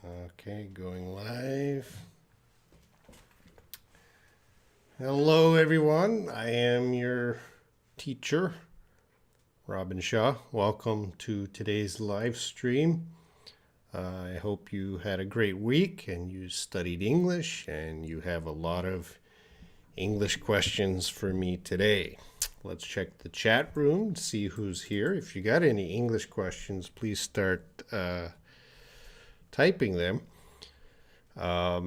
Okay, going live. Hello, everyone. I am your teacher, Robin Shaw. Welcome to today's live stream. I hope you had a great week and you studied English and you have a lot of English questions for me today. Let's check the chat room, see who's here. If you got any English questions, please start typing them. Let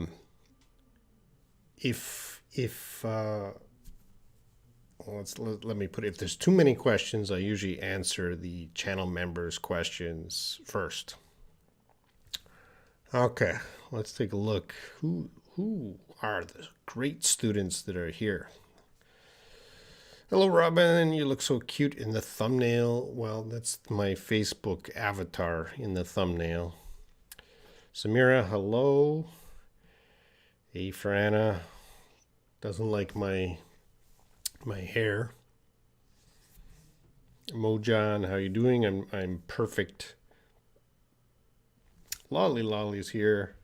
me put it, if there's too many questions, I usually answer the channel members' questions first. Okay, let's take a look. Who are the great students that are here? Hello, Robin. You look so cute in the thumbnail. Well, that's my Facebook avatar in the thumbnail. Samira, hello. Hey, Franna. Doesn't like my hair. Mojan, how you doing? I'm perfect. Lolly's here.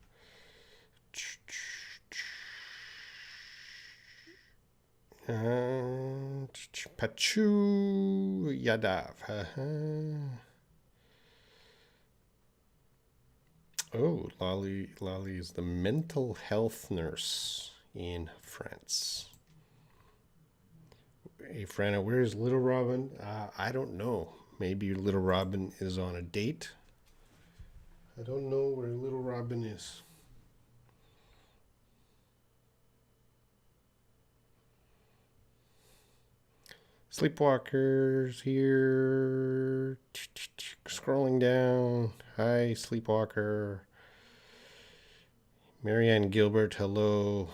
Pachu Yadav. Oh, Lolly is the mental health nurse in France. Hey, Franna, where's Little Robin? I don't know. Maybe Little Robin is on a date. I don't know where Little Robin is. Sleepwalkers here. Scrolling down. Hi, Sleepwalker. Marianne Gilbert, hello.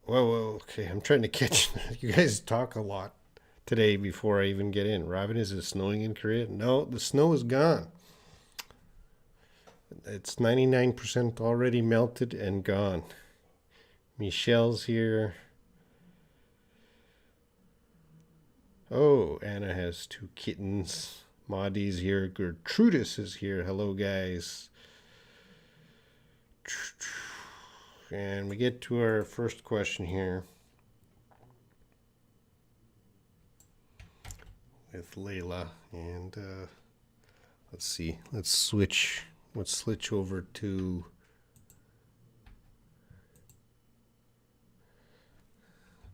Whoa, okay. I'm trying to catch. You guys talk a lot today before I even get in. Robin, is it snowing in Korea? No, the snow is gone. It's 99% already melted and gone. Michelle's here. Oh, Anna has 2 kittens. Maudy's here. Gertrudis is here. Hello, guys. And we get to our first question here with Layla. And let's see. Let's switch over to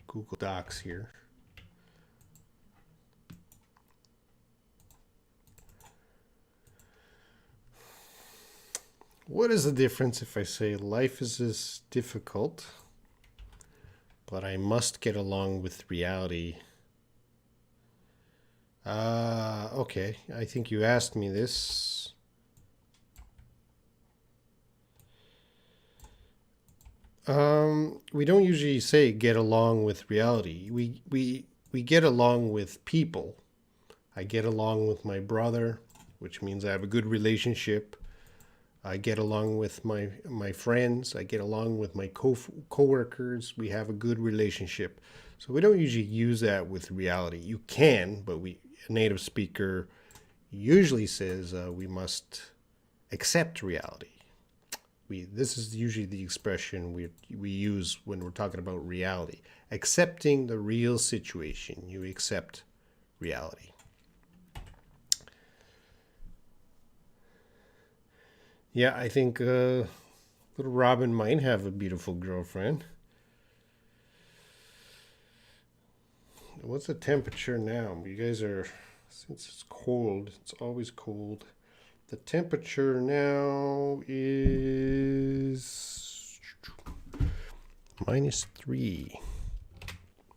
Google Docs here. What is the difference if I say life is difficult, but I must get along with reality? Okay, I think you asked me this. We don't usually say get along with reality. We get along with people. I get along with my brother, which means I have a good relationship. I get along with my friends. I get along with my co-workers. We have a good relationship. So we don't usually use that with reality. You can, but a native speaker usually says we must accept reality. This is usually the expression we use when we're talking about reality. Accepting the real situation. You accept reality. Yeah, I think little Robin might have a beautiful girlfriend. What's the temperature now? You guys are, since it's cold, it's always cold. The temperature now is -3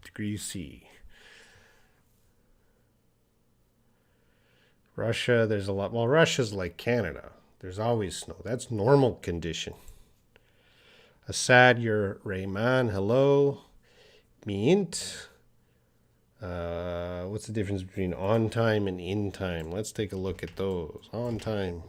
degrees C. Russia, there's a lot. Well, Russia's like Canada. There's always snow. That's normal condition. Assad, you're Rayman. Hello. Mint. What's the difference between on time and in time? Let's take a look at those. On time.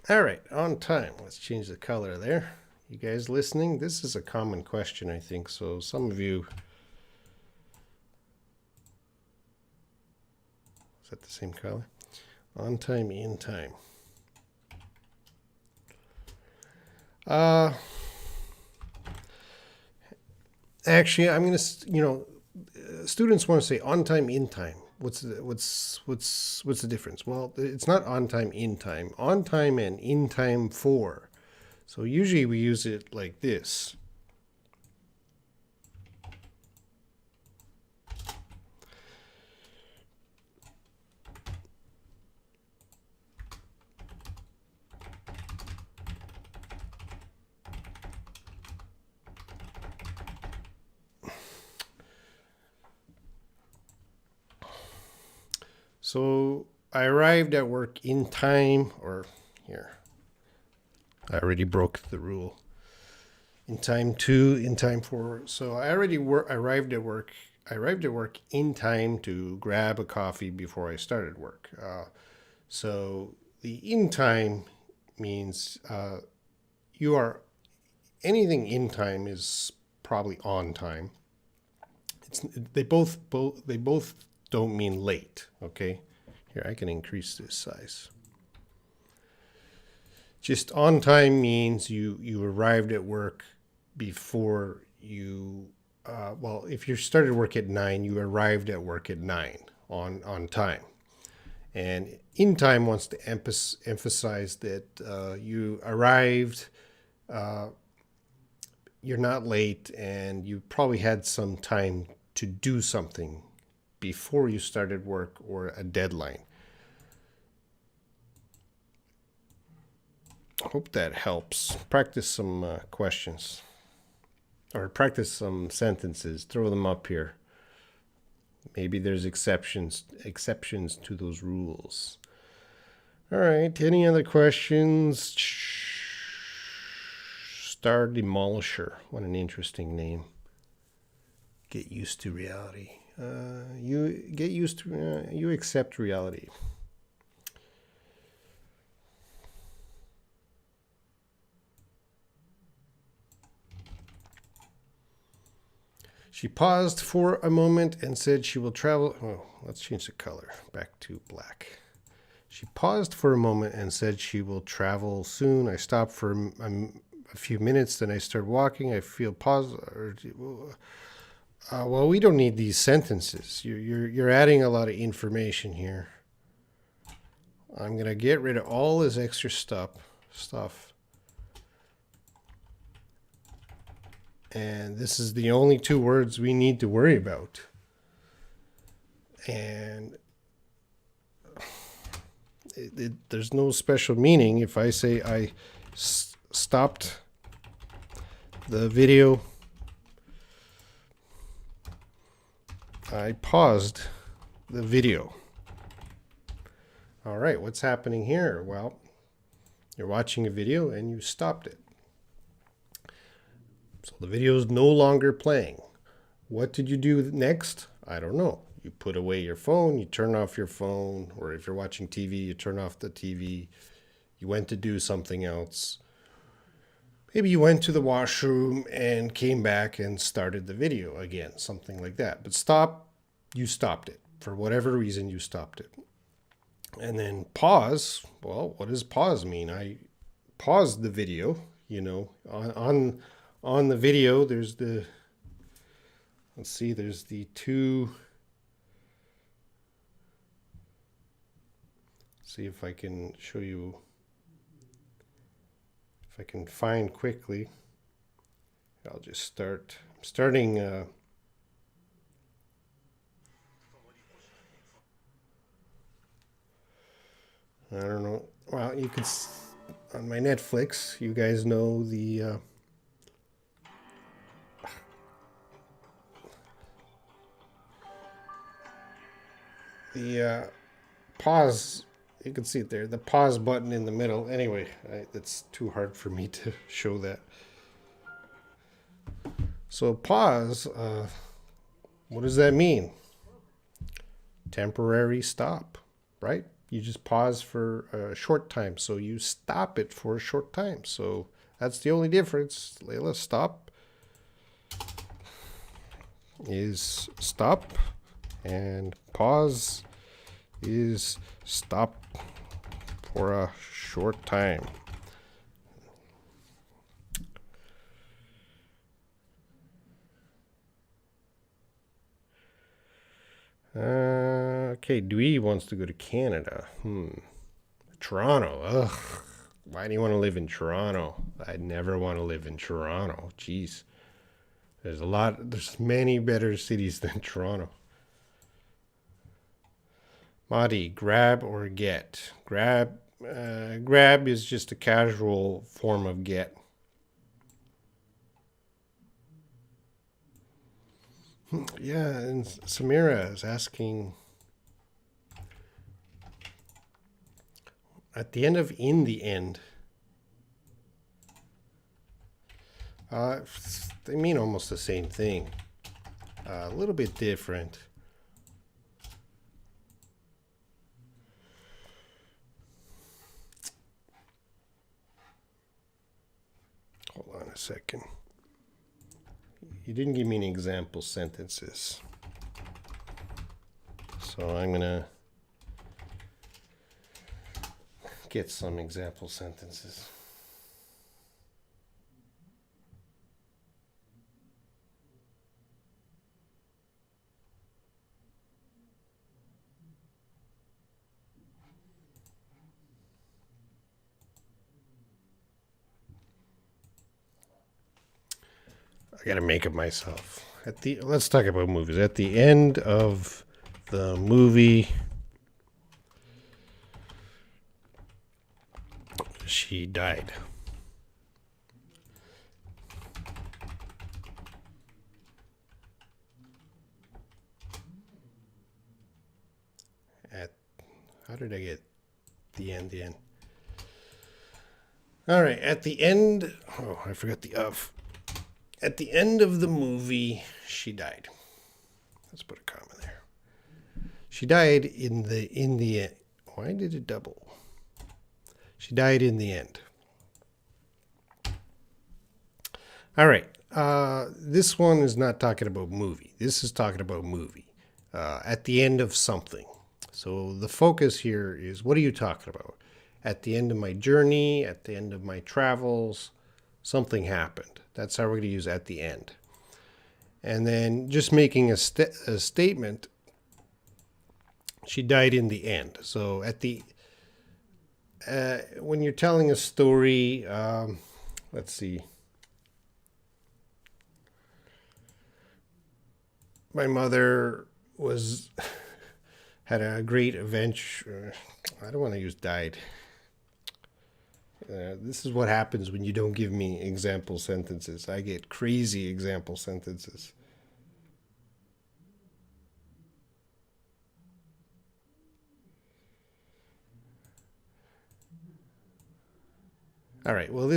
All right, on time. Let's change the color there. You guys listening? This is a common question, I think. So some of you, is that the same color? On time, in time. Actually, I'm gonna, students want to say on time, in time. What's the difference? Well, it's not on time, in time. On time and in time for. So usually we use it like this. So I arrived at work in time, or here, I already broke the rule. In time to, in time for. So I already arrived at work. I arrived at work in time to grab a coffee before I started work. So the in time means you are anything in time is probably on time. They both don't mean late. Okay, here I can increase this size. Just on time means you arrived at work before you. Well, if you started work at 9, you arrived at work at 9 on time. And in time wants to emphasize that you arrived, you're not late, and you probably had some time to do something before you started work or a deadline. Hope that helps. Practice some questions or practice some sentences. Throw them up here. Maybe there's exceptions to those rules. All right. Any other questions? Star Demolisher. What an interesting name. Get used to reality. You get used to. You accept reality. She paused for a moment and said she will travel. Oh, let's change the color back to black. She paused for a moment and said she will travel soon. I stopped for a few minutes, then I started walking. I feel pause. Well, we don't need these sentences. You're adding a lot of information here. I'm gonna get rid of all this extra stuff. And this is the only 2 words we need to worry about. And there's no special meaning if I say I stopped the video. I paused the video. All right, what's happening here? Well, you're watching a video and you stopped it. So the video is no longer playing. What did you do next? I don't know. You put away your phone, you turn off your phone, or if you're watching TV, you turn off the TV. You went to do something else. Maybe you went to the washroom and came back and started the video again, something like that. But stop, you stopped it. For whatever reason, you stopped it. And then pause, well, what does pause mean? I paused the video, on the video, there's the, let's see, there's the 2, see if I can show you, if I can find quickly. I'll just starting I don't know. Well, you could, on my Netflix, you guys know the pause, you can see it there, the pause button in the middle. Anyway, it's too hard for me to show that. So pause, what does that mean? Temporary stop, right? You just pause for a short time. So you stop it for a short time. So that's the only difference. Layla, stop is stop, and pause is stop for a short time. Okay, Dewey wants to go to Canada. Toronto. Ugh. Why do you want to live in Toronto? I'd never want to live in Toronto. Jeez. There's many better cities than Toronto. Madi, grab or get? Grab is just a casual form of get. Yeah, and Samira is asking, at the end of in the end, they mean almost the same thing. A little bit different. Hold on a second. You didn't give me any example sentences. So I'm going to get some example sentences. I gotta make it myself. Let's talk about movies. At the end of the movie, she died. How did I get the end? The end. All right. At the end. Oh, I forgot the of. At the end of the movie, she died. Let's put a comma there. She died in the end. Why did it double? She died in the end. All right. This one is not talking about movie. This is talking about movie. At the end of something. So the focus here is, what are you talking about? At the end of my journey, at the end of my travels, something happened. That's how we're going to use at the end. And then just making a statement, she died in the end. So at the when you're telling a story, let's see. My mother had a great adventure. I don't want to use died. This is what happens when you don't give me example sentences. I get crazy example sentences. All right, well,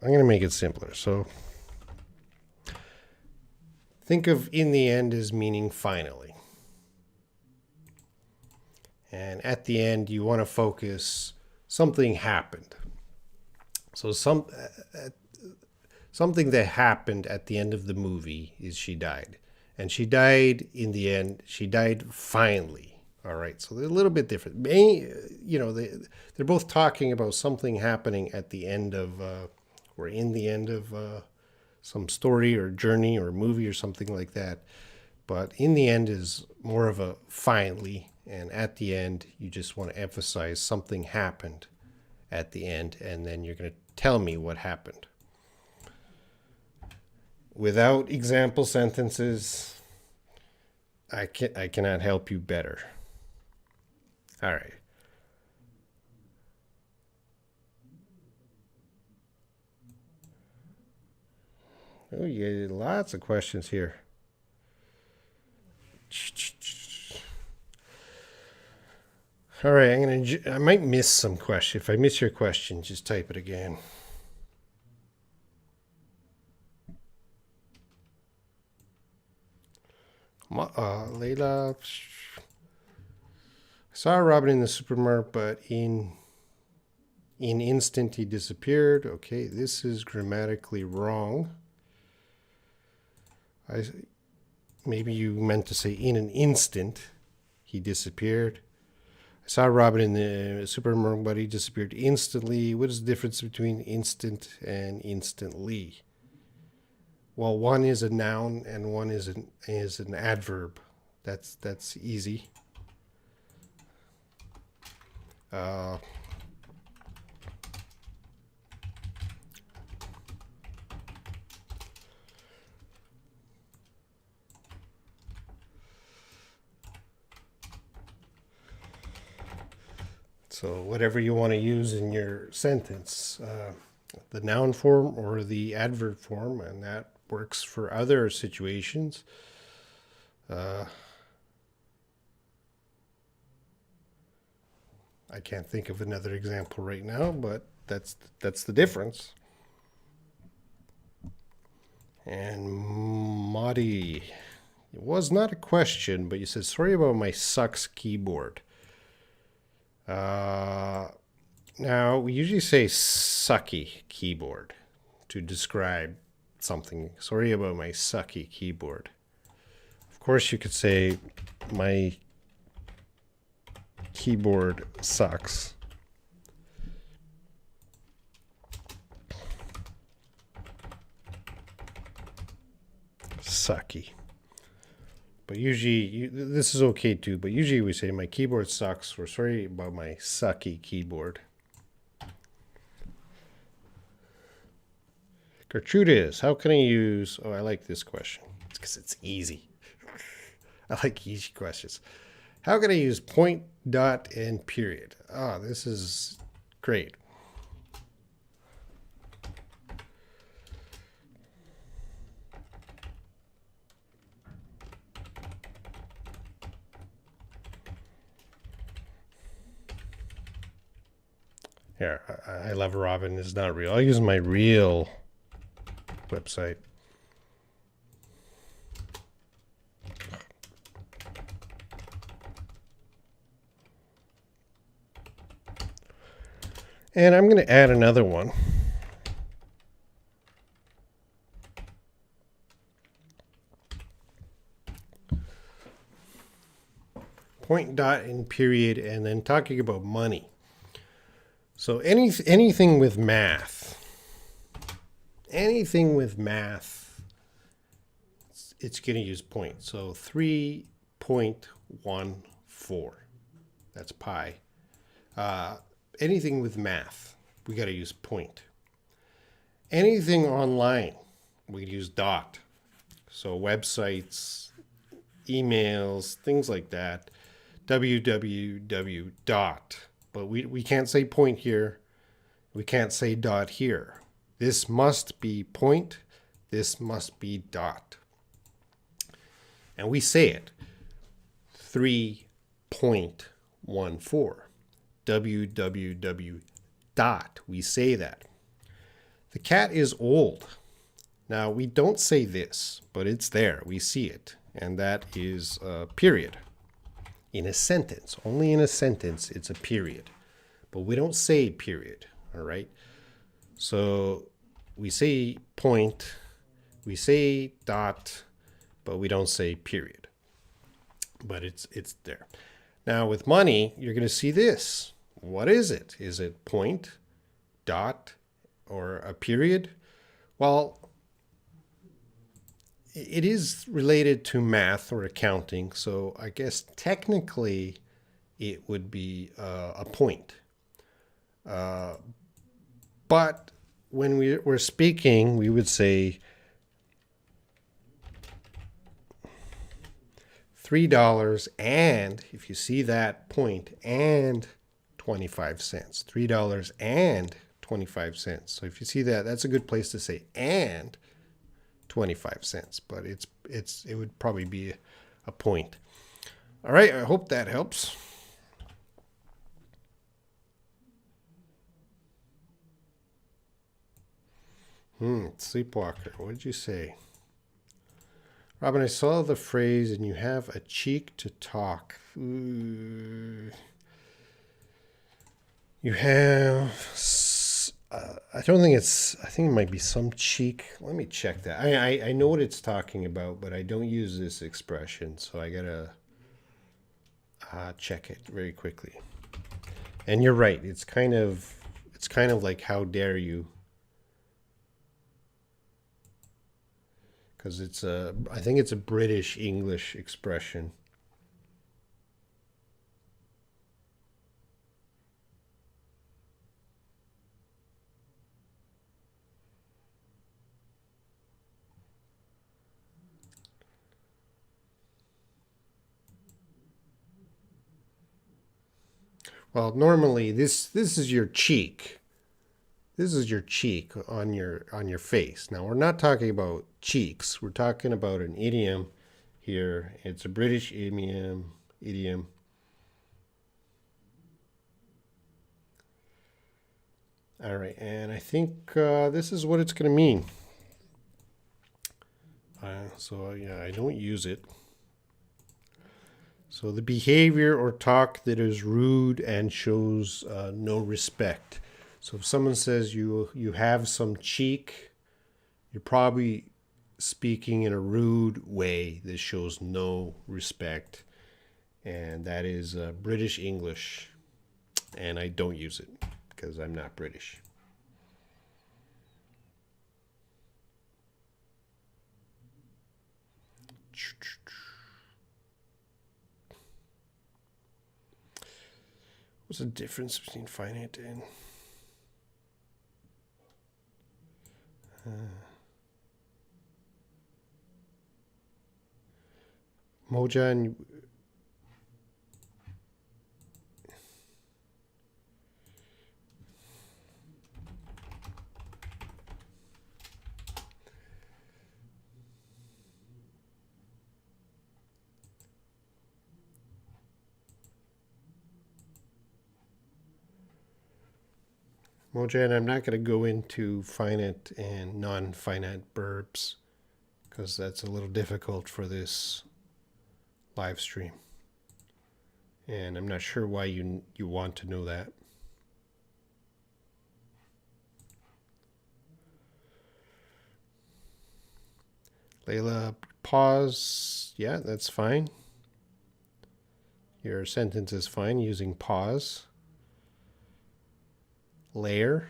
I'm going to make it simpler. So think of in the end as meaning finally. And at the end, you want to focus, something happened. So something that happened at the end of the movie is she died. And she died in the end. She died finally. All right. So they're a little bit different. They're both talking about something happening at the end of, or in the end of some story or journey or movie or something like that. But in the end is more of a finally. And at the end, you just want to emphasize something happened at the end, and then you're going to tell me what happened. Without example sentences, I cannot help you better. All right. Oh, you get lots of questions here. All right, I might miss some question. If I miss your question, just type it again. Layla. I saw Robin in the supermarket, but in instant he disappeared. Okay, this is grammatically wrong. Maybe you meant to say in an instant he disappeared. I saw Robin in the supermarket, but he disappeared instantly. What is the difference between instant and instantly? Well, one is a noun and one is an adverb. That's easy. So whatever you want to use in your sentence, the noun form or the adverb form, and that works for other situations. I can't think of another example right now, but that's the difference. And Madi, it was not a question, but you said, sorry about my sucks keyboard. Now, we usually say sucky keyboard to describe something. Sorry about my sucky keyboard. Of course, you could say my keyboard sucks. Sucky. But usually, this is okay too, but usually we say my keyboard sucks, or sorry about my sucky keyboard. Gertrudis, how can I use, I like this question. It's because it's easy. I like easy questions. How can I use point, dot, and period? This is great. Here, I love Robin is not real. I'll use my real website. And I'm going to add another one. Point, dot, and period, and then talking about money. So anything with math, it's going to use point. So 3.14, that's pi. Anything with math, we got to use point. Anything online, we can use dot. So websites, emails, things like that, www dot. But we can't say point here. We can't say dot here. This must be point. This must be dot. And we say it. 3.14. www dot. We say that. The cat is old. Now, we don't say this, but it's there. We see it. And that is a period. In a sentence, only in a sentence, it's a period. But we don't say period, all right? So we say point, we say dot, but we don't say period. But it's there. Now with money, you're going to see this. What is it? Is it point, dot, or a period? Well, it is related to math or accounting, so I guess technically it would be a point. But when we're speaking, we would say $3 and, if you see that point, and 25 cents. $3 and 25 cents. So if you see that, that's a good place to say and 25 cents, but it would probably be a point. All right, I hope that helps. Sleepwalker, what did you say? Robin, I saw the phrase, and you have a cheek to talk. Ooh. You have, I don't think it's, I think it might be some cheek. Let me check that. I know what it's talking about, but I don't use this expression, so I gotta check it very quickly. And you're right. It's kind of like how dare you, because I think it's a British English expression. Well, normally this is your cheek. This is your cheek on your face. Now, we're not talking about cheeks. We're talking about an idiom here. It's a British idiom. All right, and I think this is what it's going to mean. So yeah, I don't use it. So the behavior or talk that is rude and shows no respect. So if someone says you have some cheek, you're probably speaking in a rude way that shows no respect. And that is British English. And I don't use it because I'm not British. What's the difference between finite and Mojan? Mojan, I'm not going to go into finite and non-finite verbs because that's a little difficult for this live stream. And I'm not sure why you want to know that. Layla, pause. Yeah, that's fine. Your sentence is fine using pause. Layer.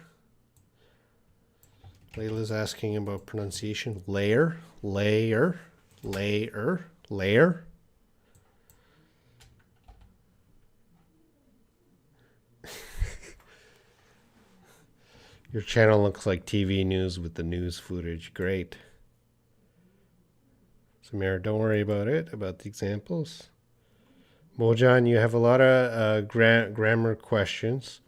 Layla's asking about pronunciation. Layer. Your channel looks like TV news with the news footage. Great. Samira, don't worry about it, about the examples. Mojan, you have a lot of grammar questions.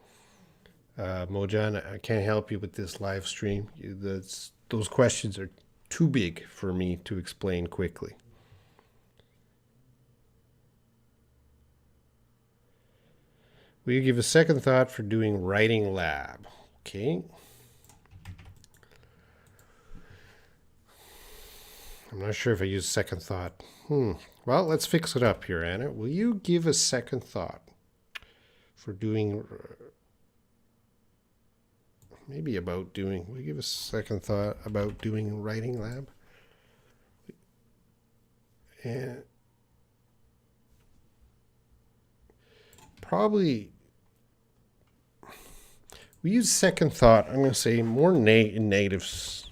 Mojan, I can't help you with this live stream. Those questions are too big for me to explain quickly. Will you give a second thought for doing writing lab? Okay. I'm not sure if I use second thought. Well, let's fix it up here, Anna. Will you give a second thought for doing... Maybe about doing... Will you give a second thought about doing writing lab? And probably... We use second thought, I'm going to say more in negatives.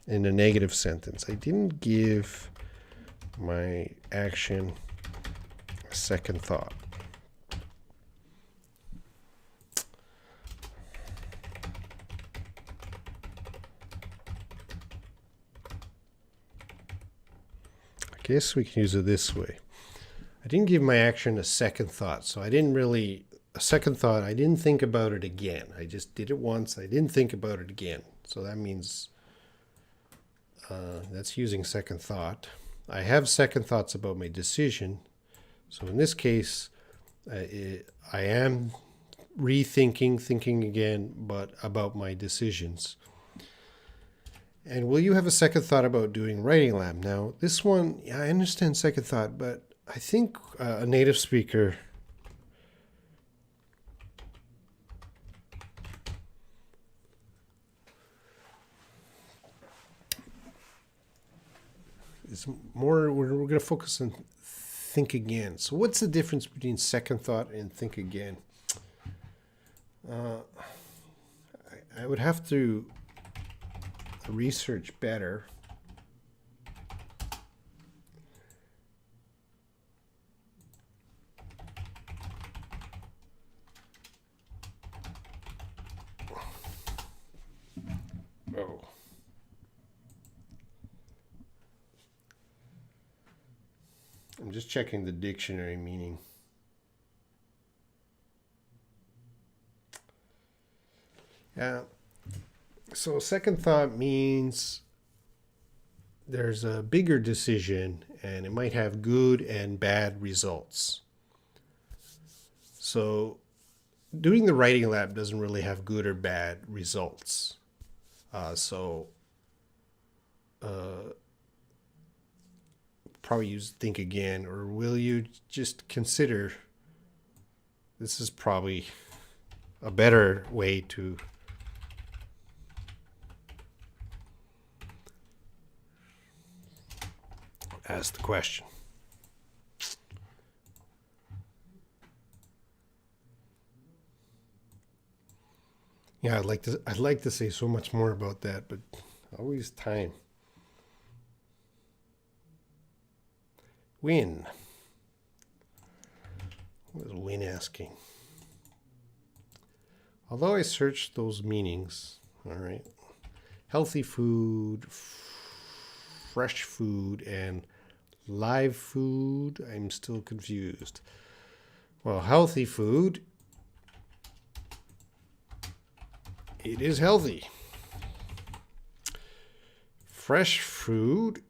In a negative sentence. I didn't give my action a second thought. I guess we can use it this way. I didn't give my action a second thought, so I didn't really... A second thought, I didn't think about it again. I just did it once, I didn't think about it again. So that means... that's using second thought. I have second thoughts about my decision. So in this case, I am thinking again, but about my decisions. And will you have a second thought about doing writing lab? Now, this one, yeah, I understand second thought, but I think a native speaker is more, we're going to focus on think again. So what's the difference between second thought and think again? I would have to research better. Oh. I'm just checking the dictionary meaning. Yeah. So second thought means there's a bigger decision and it might have good and bad results. So doing the writing lab doesn't really have good or bad results. Probably use think again, or will you just consider, this is probably a better way to ask the question. Yeah, I'd like to say so much more about that, but always time. Win. What is Win asking? Although I searched those meanings, all right, healthy food, fresh food, and live food, I'm still confused. Well, healthy food, it is healthy. Fresh food,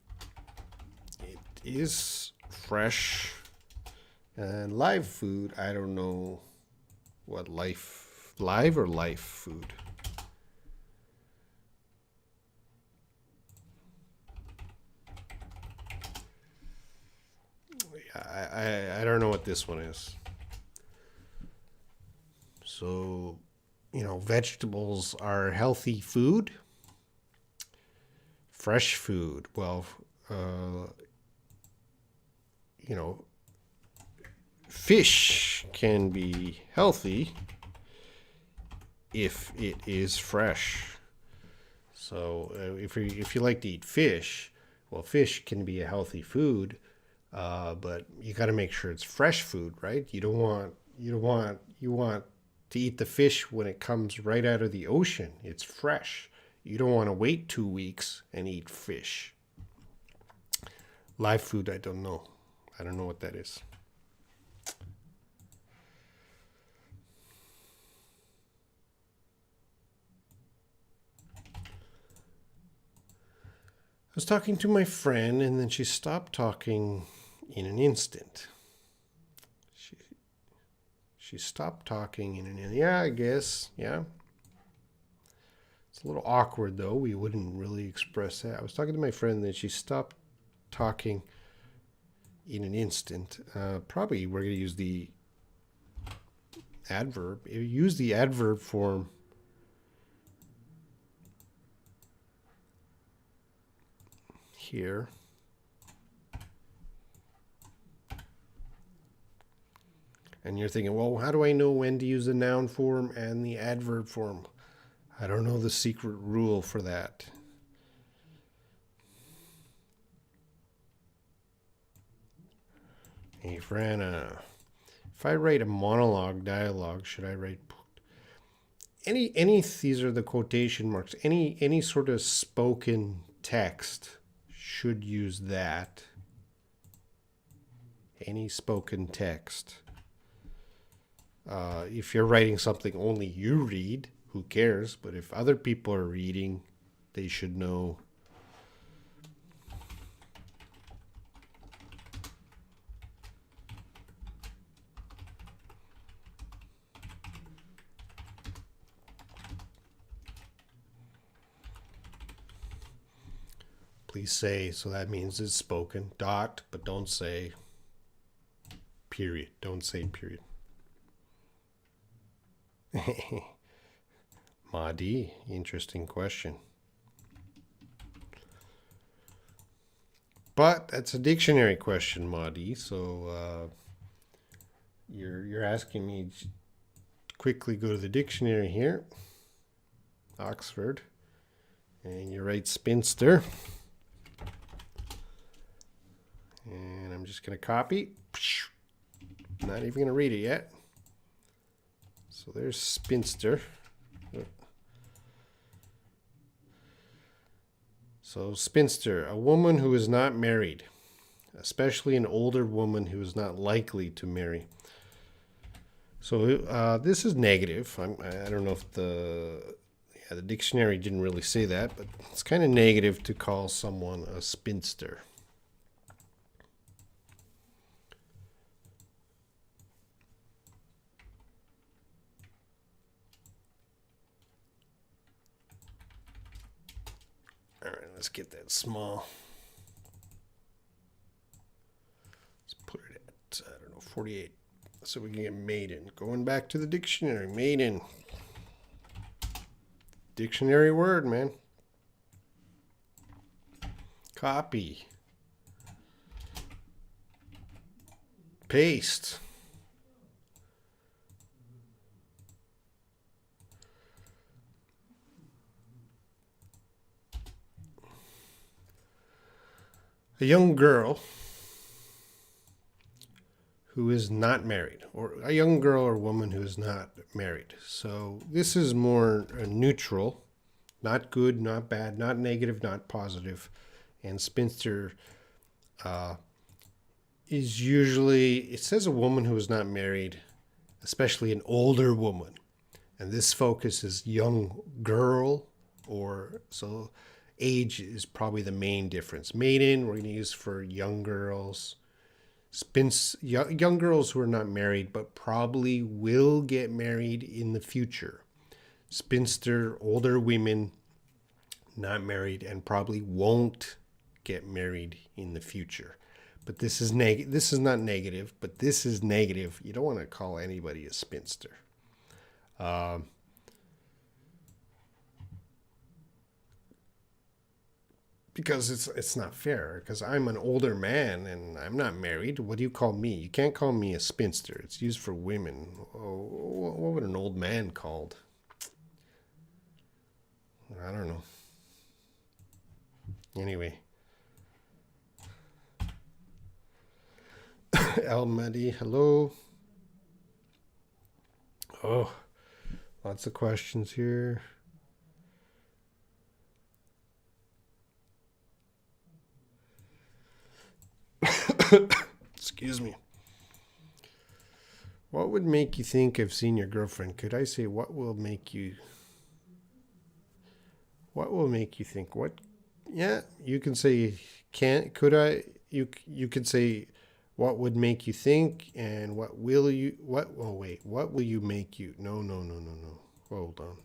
it is fresh. And live food, I don't know what live or life food. I don't know what this one is. So, vegetables are healthy food. Fresh food, well, fish can be healthy if it is fresh. So if you like to eat fish, well, fish can be a healthy food, but you got to make sure it's fresh food, right? You want to eat the fish when it comes right out of the ocean. It's fresh. You don't want to wait 2 weeks and eat fish. Live food, I don't know. I don't know what that is. I was talking to my friend, and then she stopped talking in an instant. She stopped talking in an instant. Yeah, I guess. Yeah. It's a little awkward, though. We wouldn't really express that. I was talking to my friend, and then she stopped talking in an instant. Probably we're going to use the adverb. Use the adverb form here. And you're thinking, well, how do I know when to use the noun form and the adverb form? I don't know the secret rule for that. Hey, Fran, if I write a monologue, dialogue, should I write any? These are the quotation marks. Any sort of spoken text should use that. Any spoken text. If you're writing something only you read, who cares? But if other people are reading, they should know. Please say, so that means it's spoken. Dot, but don't say period. Don't say period. Madi, interesting question. But that's a dictionary question, Madi. So you're asking me to quickly go to the dictionary here, Oxford, and you write spinster. And I'm just going to copy. Not even going to read it yet. So there's spinster. So spinster, a woman who is not married, especially an older woman who is not likely to marry. So this is negative. I don't know if the dictionary didn't really say that, but it's kind of negative to call someone a spinster. All right, let's get that small. Let's put it at, I don't know, 48. So we can get maiden. Going back to the dictionary, maiden. Dictionary word, man. Copy. Paste. A young girl who is not married, or a young girl or woman who is not married. So this is more neutral, not good, not bad, not negative, not positive. And spinster is usually, it says a woman who is not married, especially an older woman. And this focus is young girl, or so age is probably the main difference. Maiden, we're going to use for young girls. Young girls who are not married, but probably will get married in the future. Spinster, older women, not married, and probably won't get married in the future. But this is This is not negative, but this is negative. You don't want to call anybody a spinster. Because it's not fair, because I'm an older man and I'm not married. What do you call me? You can't call me a spinster. It's used for women. Oh, what would an old man called? I don't know. Anyway. El Madi, hello. Oh, lots of questions here. Excuse me. What would make you think I've seen your girlfriend? Could I say what will make you think? What? Yeah, you can say could I? You could say what would make you think, and what will you what what will you make you? No. Hold on.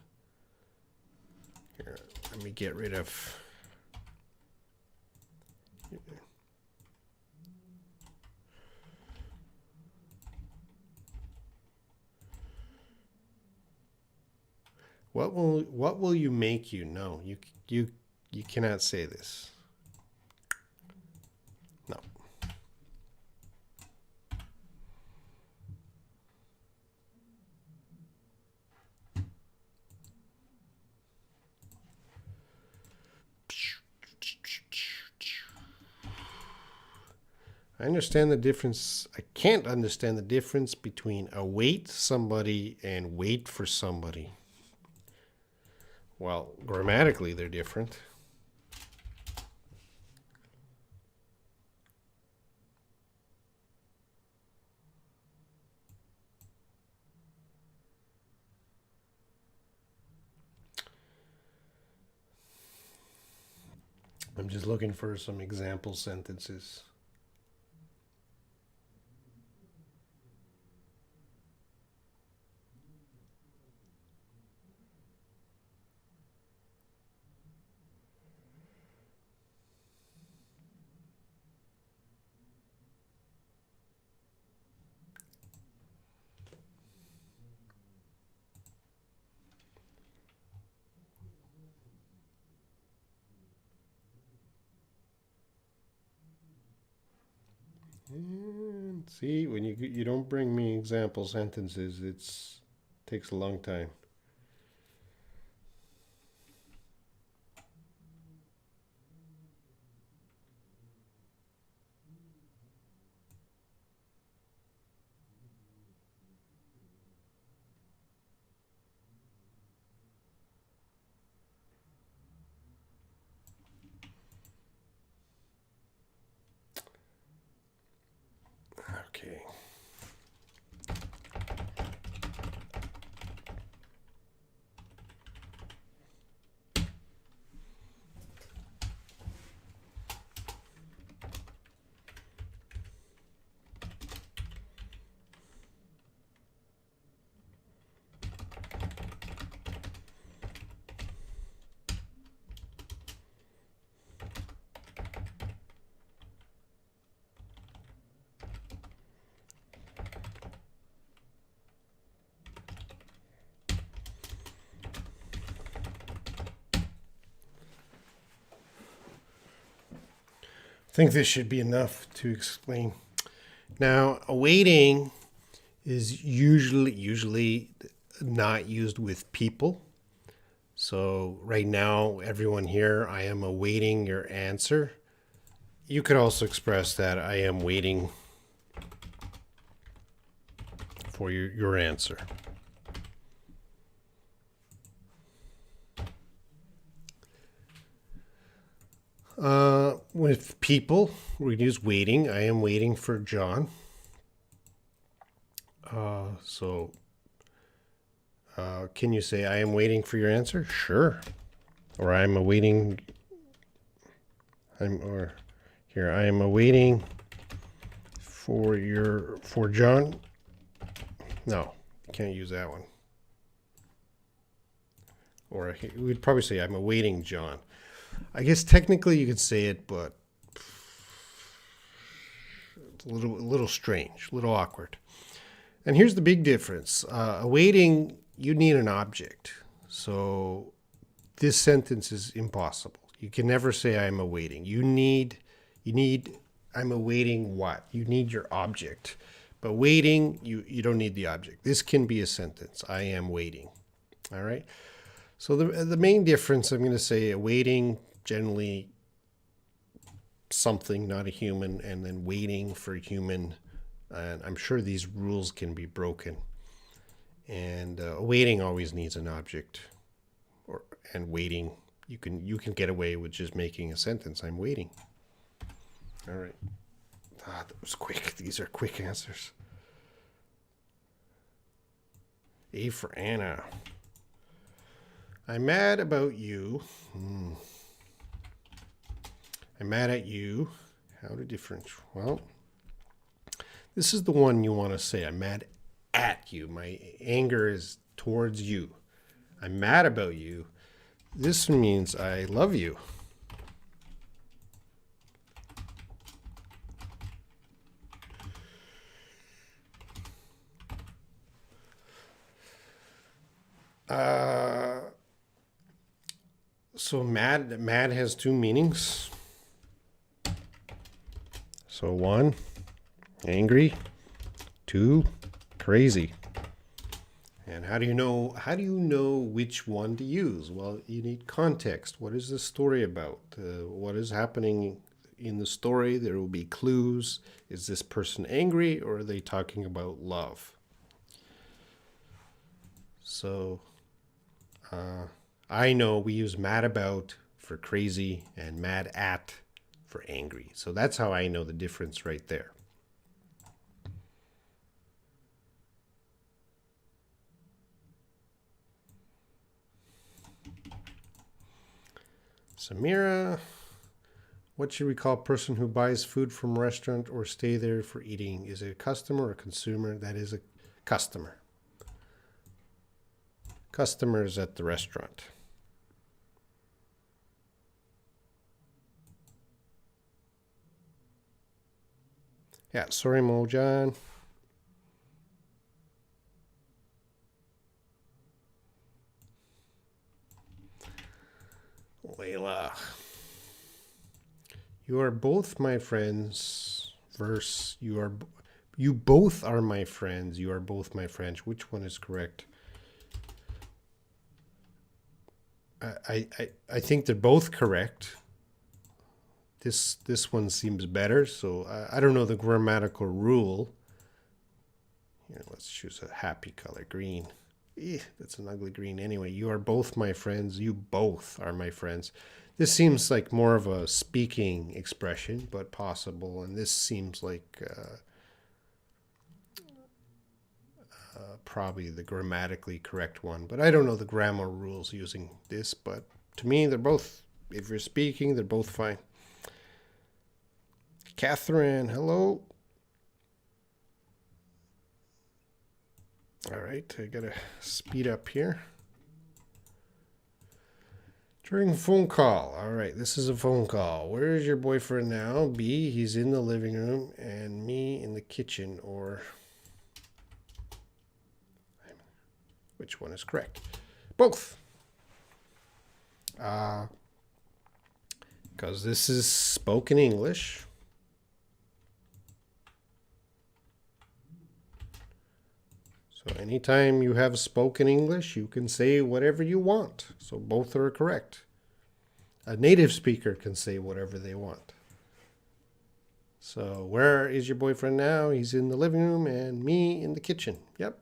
Here, let me get rid of what will you make you? No, you cannot say this. No. I understand the difference. I can't understand the difference between await somebody and wait for somebody. Well, grammatically, they're different. I'm just looking for some example sentences. See, when you don't bring me example sentences, it takes a long time. Okay. I think this should be enough to explain. Now, awaiting is usually not used with people. So right now, everyone here, I am awaiting your answer. You could also express that I am waiting for your answer. With people, we use waiting. I am waiting for John. Can you say I am waiting for your answer? Sure. Or I am awaiting. I am awaiting for John. No, you can't use that one. Or we'd probably say I'm awaiting John. I guess technically you could say it, but it's a little strange, a little awkward. And here's the big difference. Awaiting, you need an object. So this sentence is impossible. You can never say I'm awaiting. You need I'm awaiting what? You need your object. But waiting, you don't need the object. This can be a sentence. I am waiting. All right? So the main difference, I'm going to say awaiting, generally something, not a human, and then waiting for a human. And I'm sure these rules can be broken. And awaiting always needs an object. And waiting, you can get away with just making a sentence. I'm waiting. All right. That was quick. These are quick answers. A for Anna. I'm mad about you. I'm mad at you. How to differentiate? Well, this is the one you want to say. I'm mad at you. My anger is towards you. I'm mad about you. This means I love you. So mad has two meanings. So one, angry. Two, crazy. And how do you know which one to use? Well, you need context. What is the story about? What is happening in the story? There will be clues. Is this person angry, or are they talking about love? So I know we use mad about for crazy and mad at for angry. So that's how I know the difference right there. Samira, what should we call a person who buys food from a restaurant or stay there for eating? Is it a customer or a consumer? That is a customer. Customers at the restaurant. Yeah, sorry, Mojan. Layla. You are both my friends. Verse, You both are my friends. You are both my friends. Which one is correct? I think they're both correct. This one seems better. So I don't know the grammatical rule. Here, let's choose a happy color, green. That's an ugly green. Anyway, you are both my friends. You both are my friends. This seems like more of a speaking expression, but possible. And this seems like probably the grammatically correct one. But I don't know the grammar rules using this. But to me, they're both, if you're speaking, they're both fine. Catherine, hello. All right, I gotta speed up here. During a phone call. All right, this is a phone call. Where is your boyfriend now? B, he's in the living room, and me in the kitchen. Or which one is correct? Both. Because this is spoken English. So anytime you have spoken English, you can say whatever you want. So both are correct. A native speaker can say whatever they want. So where is your boyfriend now? He's in the living room and me in the kitchen. Yep.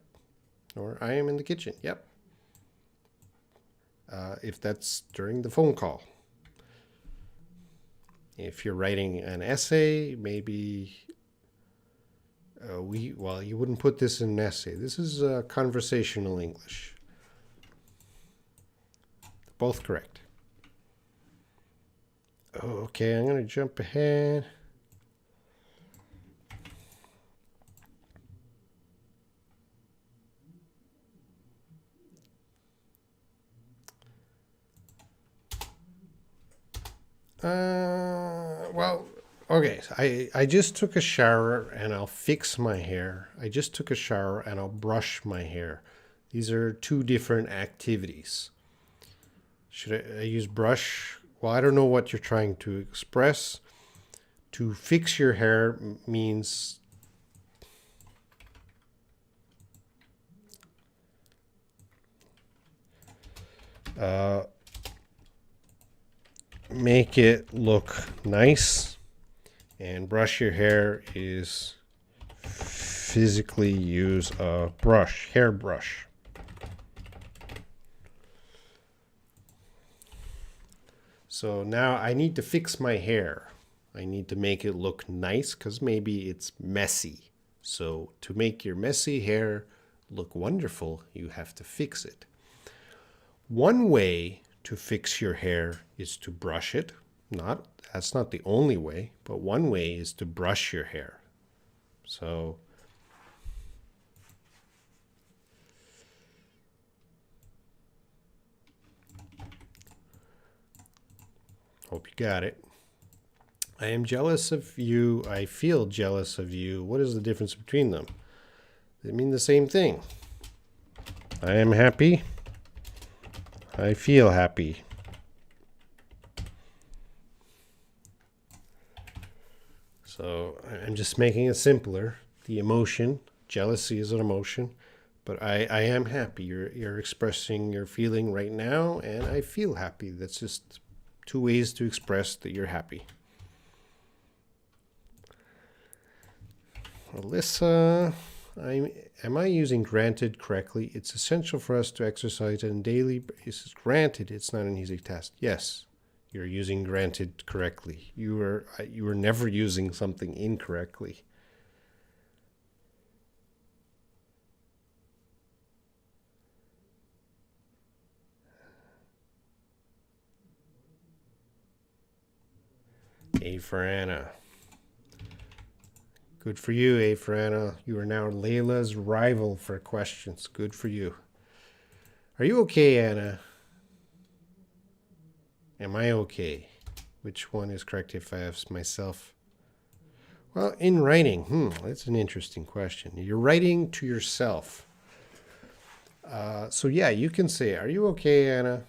Or I am in the kitchen. Yep. If that's during the phone call. If you're writing an essay, maybe you wouldn't put this in an essay. This is conversational English. Both correct. Okay, I'm going to jump ahead. Okay, I just took a shower and I'll fix my hair. I just took a shower and I'll brush my hair. These are two different activities. Should I use brush? Well, I don't know what you're trying to express. To fix your hair means make it look nice, and brush your hair is physically use a brush, hair brush. So now I need to fix my hair. I need to make it look nice because maybe it's messy. So to make your messy hair look wonderful, you have to fix it. One way to fix your hair is to brush it. That's not the only way, but one way is to brush your hair. So hope you got it. I am jealous of you. I feel jealous of you. What is the difference between them? They mean the same thing. I am happy. I feel happy. So I'm just making it simpler. The emotion, jealousy is an emotion, but I am happy. You're expressing your feeling right now, and I feel happy. That's just two ways to express that you're happy. Alyssa, am I using granted correctly? It's essential for us to exercise on a daily basis. Granted, it's not an easy task. Yes, you're using granted correctly. You are never using something incorrectly. A for Anna. Good for you, A for Anna. You are now Layla's rival for questions. Good for you. Are you okay, Anna? Am I okay? Which one is correct if I ask myself? Well, in writing, that's an interesting question. You're writing to yourself. So yeah, you can say, are you okay, Anna?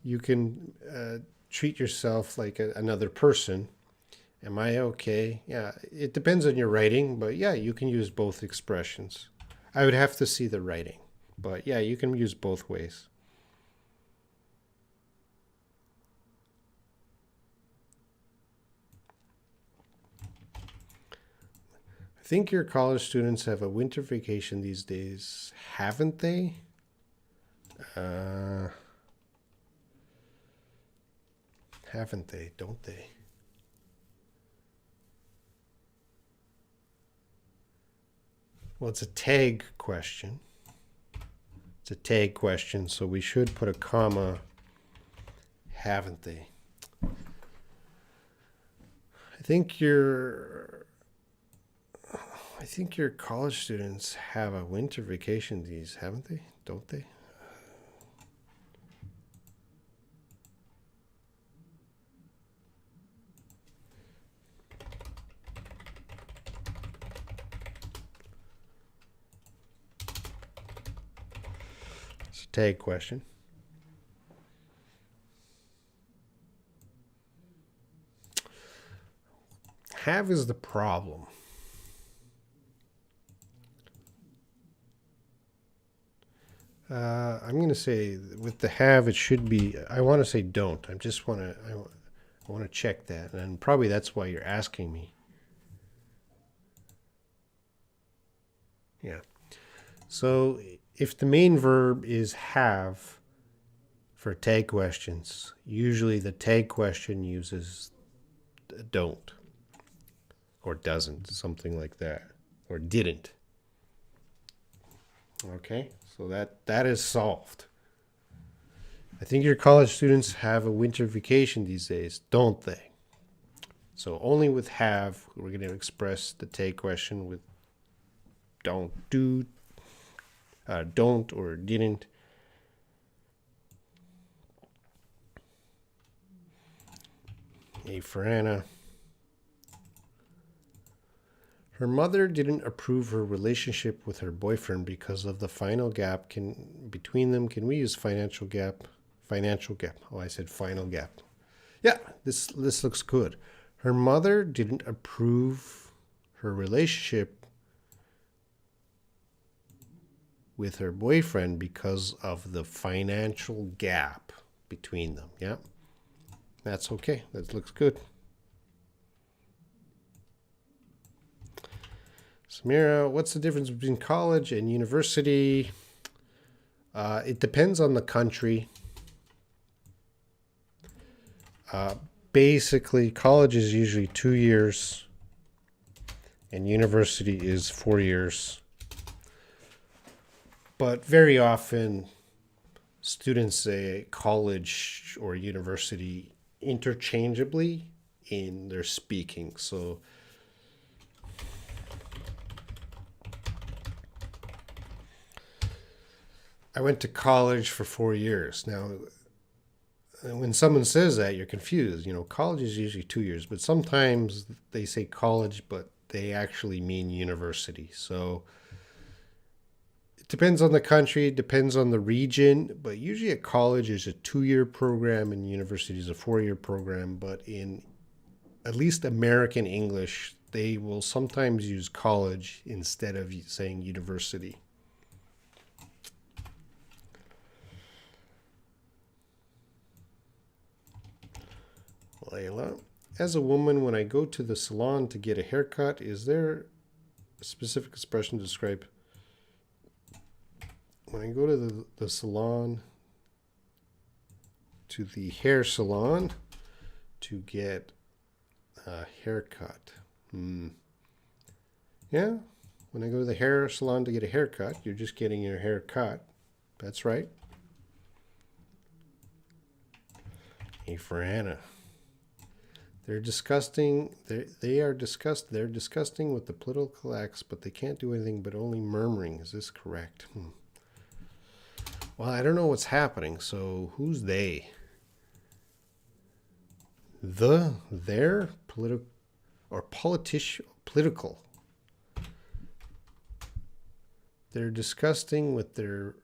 You can treat yourself like another person. Am I okay? Yeah, it depends on your writing, but yeah, you can use both expressions. I would have to see the writing, but yeah, you can use both ways. I think your college students have a winter vacation these days, haven't they? Uh, haven't they? Don't they? Well, it's a tag question. It's a tag question, so we should put a comma. Haven't they? I think your college students have a winter vacation these, haven't they? Don't they? It's a tag question. Have is the problem. I'm going to say with the have, it should be. I want to say don't. I just want to. I want to check that, and probably that's why you're asking me. Yeah. So if the main verb is have for tag questions, usually the tag question uses don't or doesn't, something like that, or didn't. Okay, so that is solved. I think your college students have a winter vacation these days, don't they? So only with have, we're going to express the tag question with don't, don't or didn't. A for Anna. Her mother didn't approve her relationship with her boyfriend because of the final gap between them. Can we use financial gap? Financial gap. Oh, I said final gap. Yeah, this looks good. Her mother didn't approve her relationship with her boyfriend because of the financial gap between them. Yeah, that's okay. That looks good. Samira, what's the difference between college and university? It depends on the country. Basically, college is usually 2 years, and university is 4 years. But very often, students say college or university interchangeably in their speaking. So I went to college for 4 years. Now, when someone says that, you're confused. You know, college is usually 2 years, but sometimes they say college, but they actually mean university. So it depends on the country, depends on the region, but usually a college is a 2 year program and university is a 4 year program. But in at least American English, they will sometimes use college instead of saying university. Layla, as a woman, when I go to the salon to get a haircut, is there a specific expression to describe? When I go to the salon, to the hair salon to get a haircut. Yeah, when I go to the hair salon to get a haircut, you're just getting your hair cut. That's right. A for Anna. They're disgusting. They're disgusting with the political acts, but they can't do anything but only murmuring. Is this correct? Well, I don't know what's happening. So who's they? Their political or political. They're disgusting with their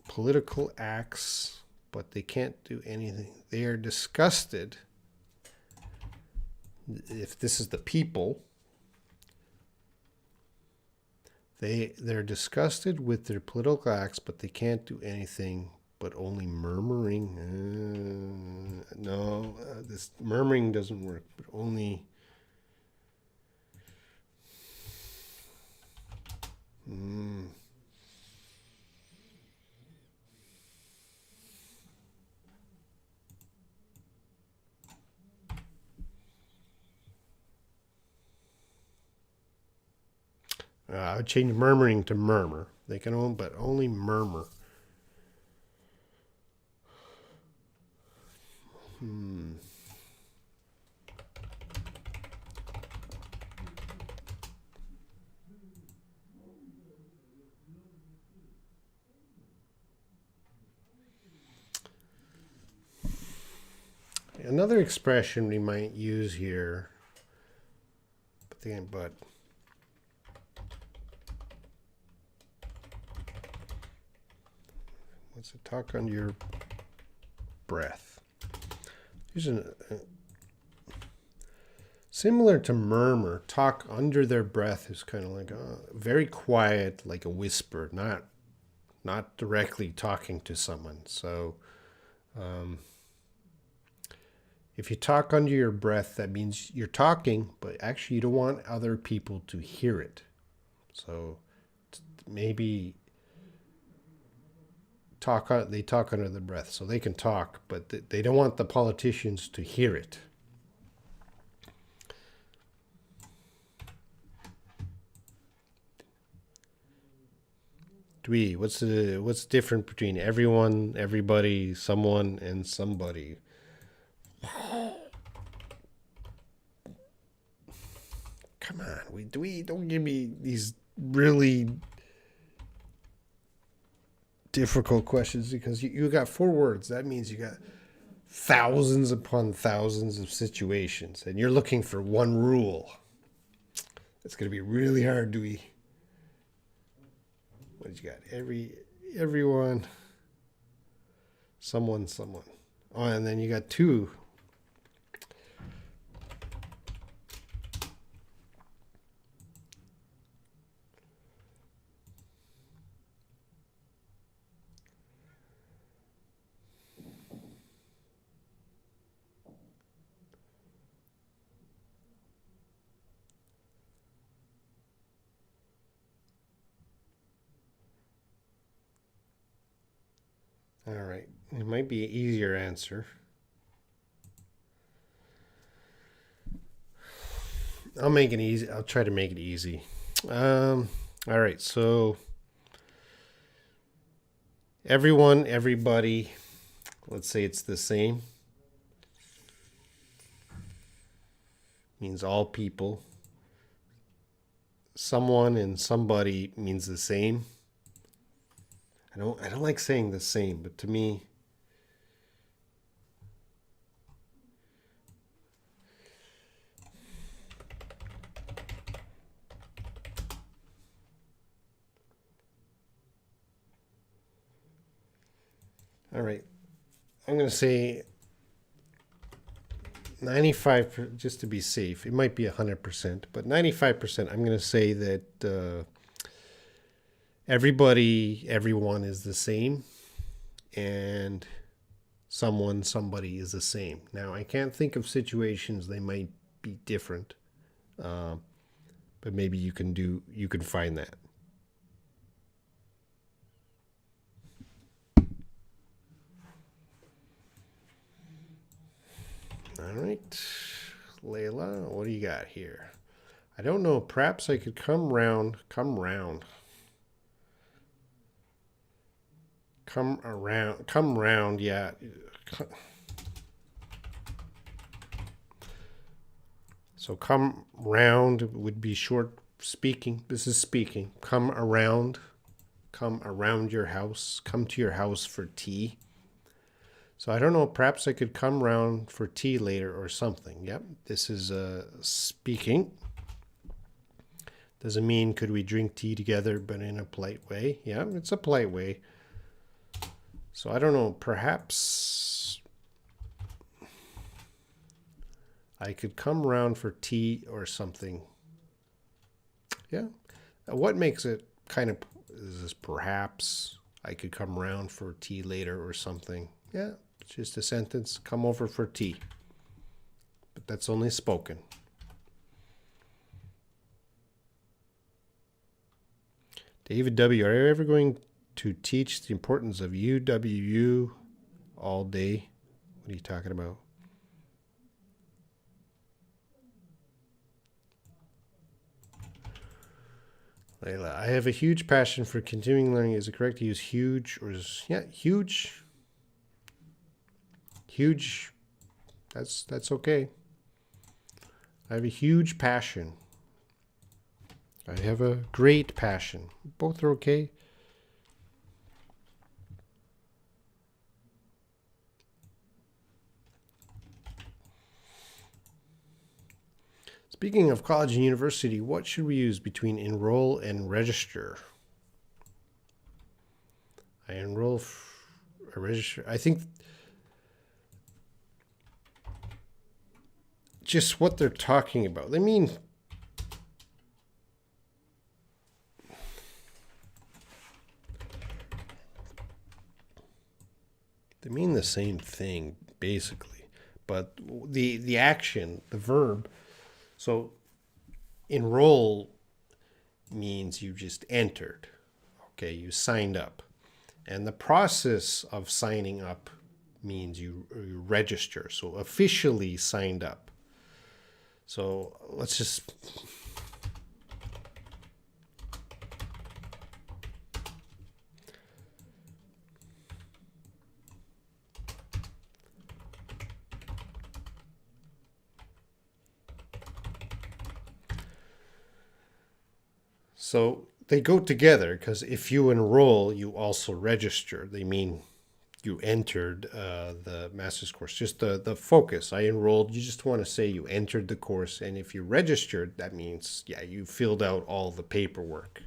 political acts, but they can't do anything. They are disgusted if this is the people, they're disgusted with their political acts, but they can't do anything but only murmuring. No, this murmuring doesn't work, but only. I would change murmuring to murmur. They can own, but only murmur. Another expression we might use here, but what's it? Talk under your breath. Using similar to murmur, talk under their breath is kind of like very quiet, like a whisper, not directly talking to someone. So if you talk under your breath, that means you're talking, but actually you don't want other people to hear it. So maybe they talk under the breath, so they can talk, but they don't want the politicians to hear it. What's different between everyone, everybody, someone, and somebody? Come on, don't give me these really difficult questions, because you got 4 words. That means you got thousands upon thousands of situations, and you're looking for one rule. It's going to be really hard. What did you got? Everyone, someone. Oh, and then you got 2. All right. It might be an easier answer. I'll make it easy. I'll try to make it easy. All right. So everyone, everybody, let's say it's the same. Means all people. Someone and somebody means the same. I don't like saying the same, but to me, all right, I'm going to say 95, just to be safe. It might be 100%, but 95%. I'm going to say that everyone is the same, and somebody is the same. Now, I can't think of situations they might be different, but maybe you can find that. All right, Layla, what do you got here? I don't know. Perhaps I could come round. Come around. Yeah. So come round would be short speaking. This is speaking. Come around your house. Come to your house for tea. So I don't know. Perhaps I could come round for tea later or something. Yep. This is speaking. Doesn't mean could we drink tea together, but in a polite way. Yeah, it's a polite way. So I don't know, perhaps I could come round for tea or something. Yeah. What makes it kind of, is this perhaps I could come round for tea later or something? Yeah, it's just a sentence. Come over for tea. But that's only spoken. David W., are you ever going to teach the importance of UWU all day? What are you talking about? Layla, I have a huge passion for continuing learning. Is it correct to use huge or yeah, huge? Huge. That's okay. I have a huge passion. I have a great passion. Both are okay. Speaking of college and university, what should we use between enroll and register? I enroll, I register. I think just what they're talking about. They mean the same thing basically, but the action, the verb. So enroll means you just entered. Okay, you signed up. And the process of signing up means you register. So officially signed up. So let's just so they go together because if you enroll, you also register. They mean you entered the master's course. Just the focus. I enrolled. You just want to say you entered the course. And if you registered, that means, yeah, you filled out all the paperwork.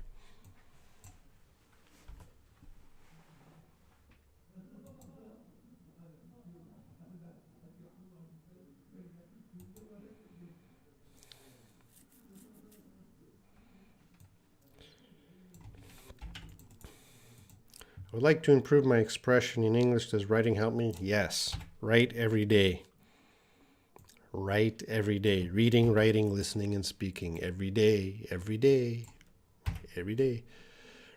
I would like to improve my expression in English. Does writing help me? Yes. Write every day. Write every day. Reading, writing, listening, and speaking every day, every day, every day.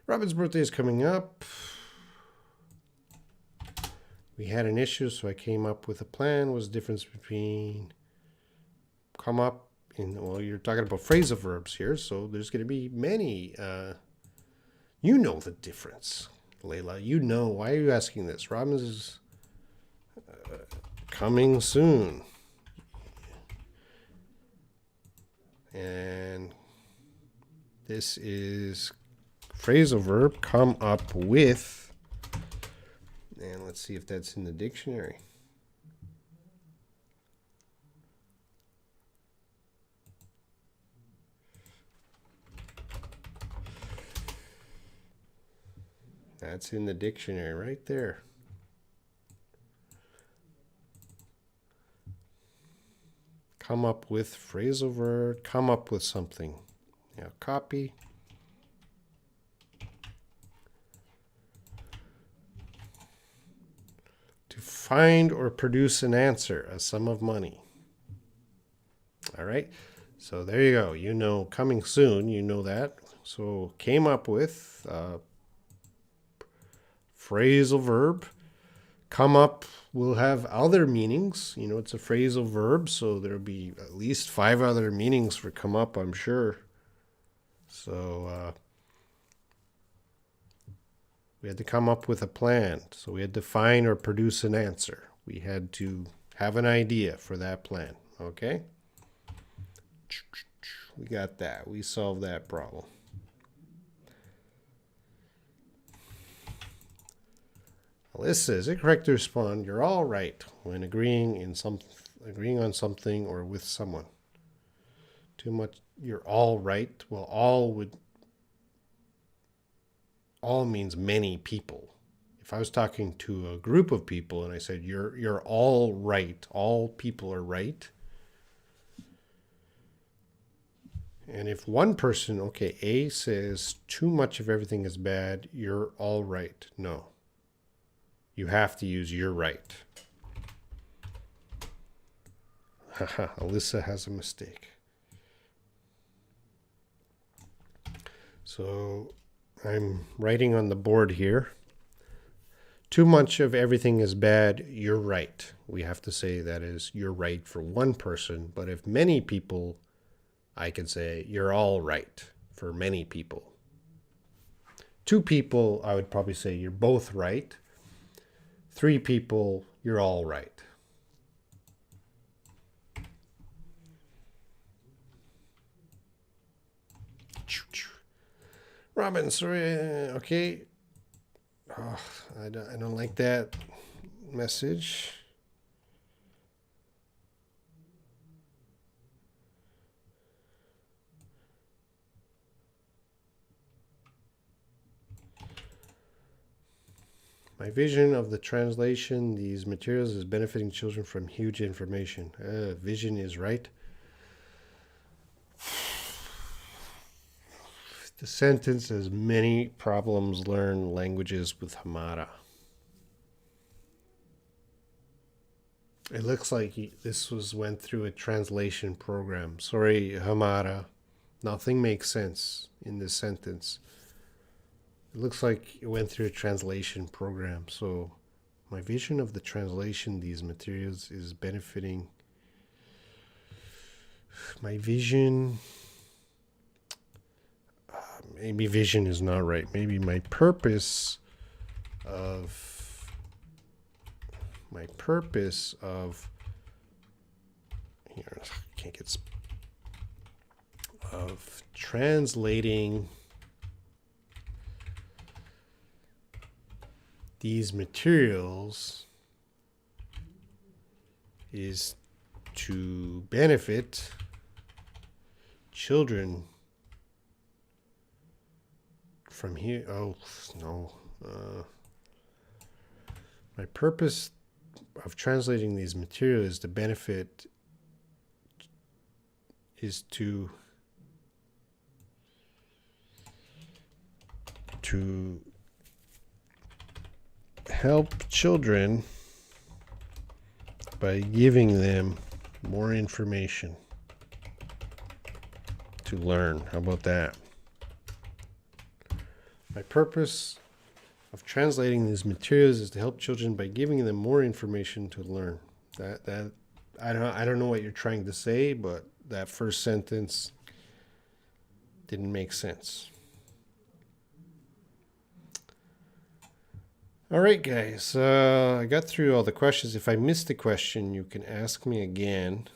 Robin's birthday is coming up. We had an issue, so I came up with a plan. What's the difference between come up in, well, you're talking about phrasal verbs here, so there's going to be many. You know the difference. Layla, you know. Why are you asking this? Robin's is coming soon. And this is phrasal verb, come up with. And let's see if that's in the dictionary. That's in the dictionary right there. Come up with phrasal verb, come up with something. Now copy. To find or produce an answer, a sum of money. All right. So there you go. You know, coming soon, you know that. So came up with phrasal verb. Come up will have other meanings. You know, it's a phrasal verb, so there'll be at least 5 other meanings for come up, I'm sure. So we had to come up with a plan. So we had to find or produce an answer. We had to have an idea for that plan. Okay? We got that. We solved that problem. Alyssa, is it correct to respond, you're all right when agreeing on something or with someone? Too much, you're all right. Well, all means many people. If I was talking to a group of people and I said you're all right, all people are right, And if one person, okay, A says too much of everything is bad, you're all right. No. You have to use you're right. Haha, Alyssa has a mistake. So I'm writing on the board here. Too much of everything is bad, you're right. We have to say that is you're right for one person, but if many people, I can say you're all right for many people. Two people, I would probably say you're both right. Three people, you're all right. Robin, sorry, okay. Oh, I don't like that message. My vision of the translation, these materials is benefiting children from huge information. Vision is right. The sentence is many problems learn languages with Hamada. It looks like this went through a translation program. Sorry, Hamada. Nothing makes sense in this sentence. It looks like it went through a translation program. So my vision of the translation, these materials, is benefiting. My vision... maybe vision is not right. Maybe my purpose of here, I can't get of translating these materials is to benefit children from here. Oh no. My purpose of translating these materials is to benefit is to help children by giving them more information to learn. How about that? My purpose of translating these materials is to help children by giving them more information to learn. That I don't know what you're trying to say, but that first sentence didn't make sense. All right, guys. I got through all the questions. If I missed a question, you can ask me again.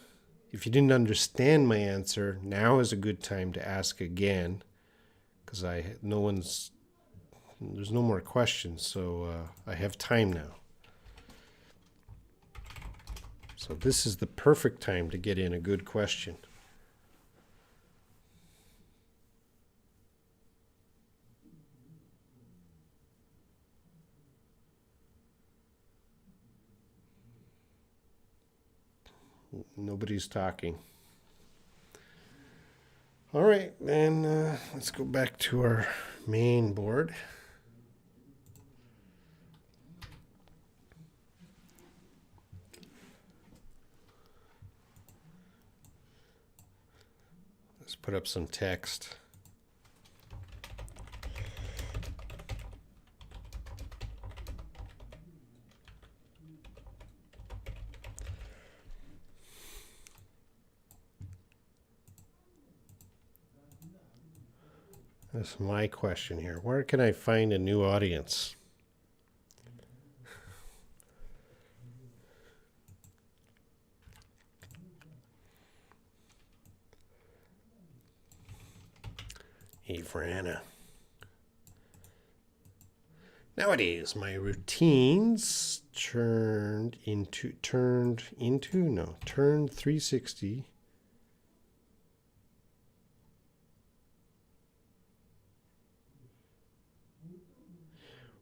If you didn't understand my answer, now is a good time to ask again, because there's no more questions, so I have time now. So this is the perfect time to get in a good question. Nobody's talking. All right, then let's go back to our main board. Let's put up some text. That's my question here. Where can I find a new audience? E for Anna. Nowadays, my routines turned 360.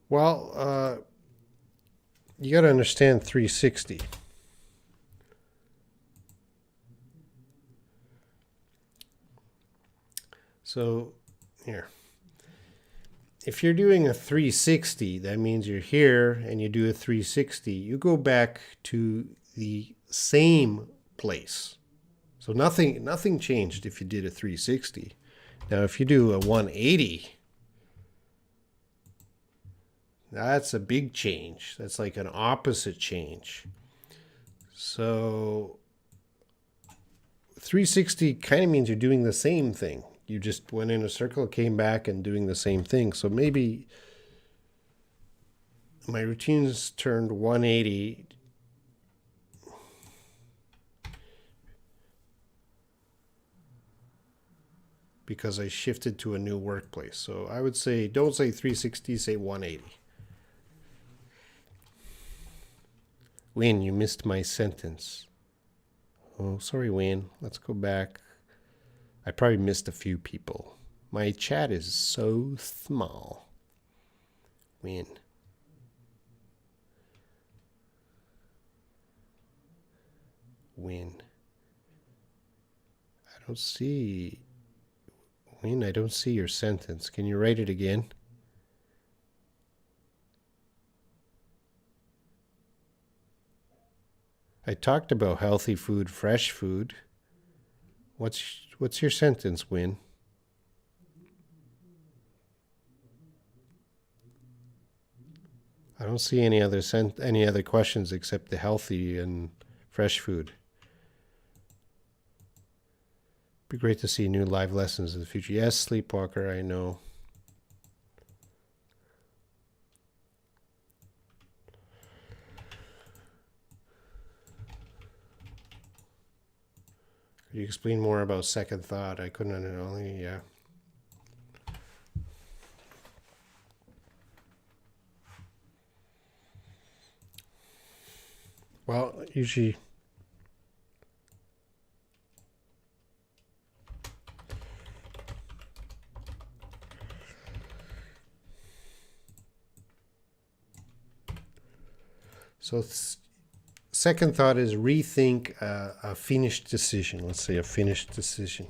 Well, you got to understand 360. So here, if you're doing a 360, that means you're here and you do a 360. You go back to the same place. So nothing changed if you did a 360. Now, if you do a 180, that's a big change. That's like an opposite change. So 360 kind of means you're doing the same thing. You just went in a circle, came back, and doing the same thing. So maybe my routine's turned 180 because I shifted to a new workplace. So I would say, don't say 360, say 180. Wayne, you missed my sentence. Oh, sorry, Wayne. Let's go back. I probably missed a few people. My chat is so small. Wayne. Wayne. I don't see... Wayne, I don't see your sentence. Can you write it again? I talked about healthy food, fresh food. What's your sentence, Win? I don't see any other questions except the healthy and fresh food. Be great to see new live lessons in the future. Yes, Sleepwalker, I know. Could you explain more about second thought? I couldn't only, yeah. Well, usually... So second thought is rethink a finished decision. Let's say a finished decision.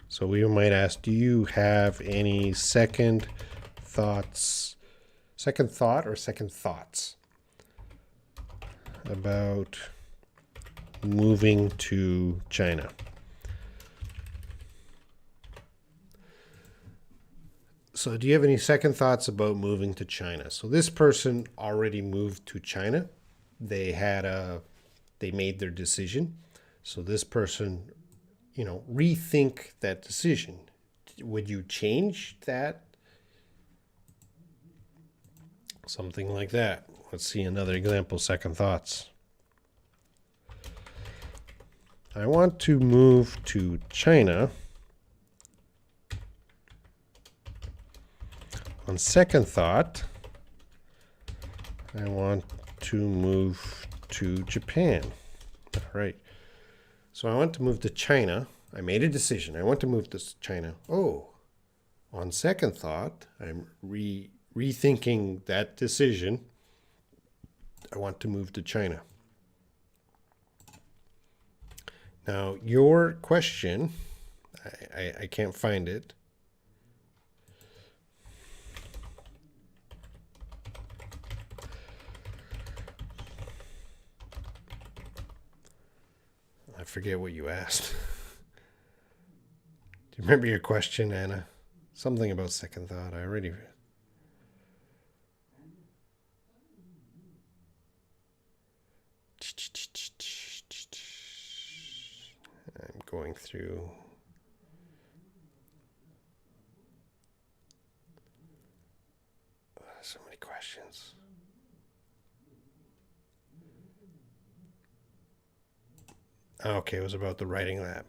So we might ask, do you have any second thoughts, second thought or second thoughts about moving to China? So do you have any second thoughts about moving to China? So this person already moved to China. They made their decision. So this person, rethink that decision. Would you change that? Something like that. Let's see another example, second thoughts. I want to move to China. On second thought, I want to move to Japan. All right. So I want to move to China. I made a decision. I want to move to China. Oh, on second thought, I'm rethinking that decision. I want to move to China. Now, your question, I can't find it. I forget what you asked. Do you remember your question, Anna? Something about second thought. I already... I'm going through... So many questions. Okay, it was about the writing lab.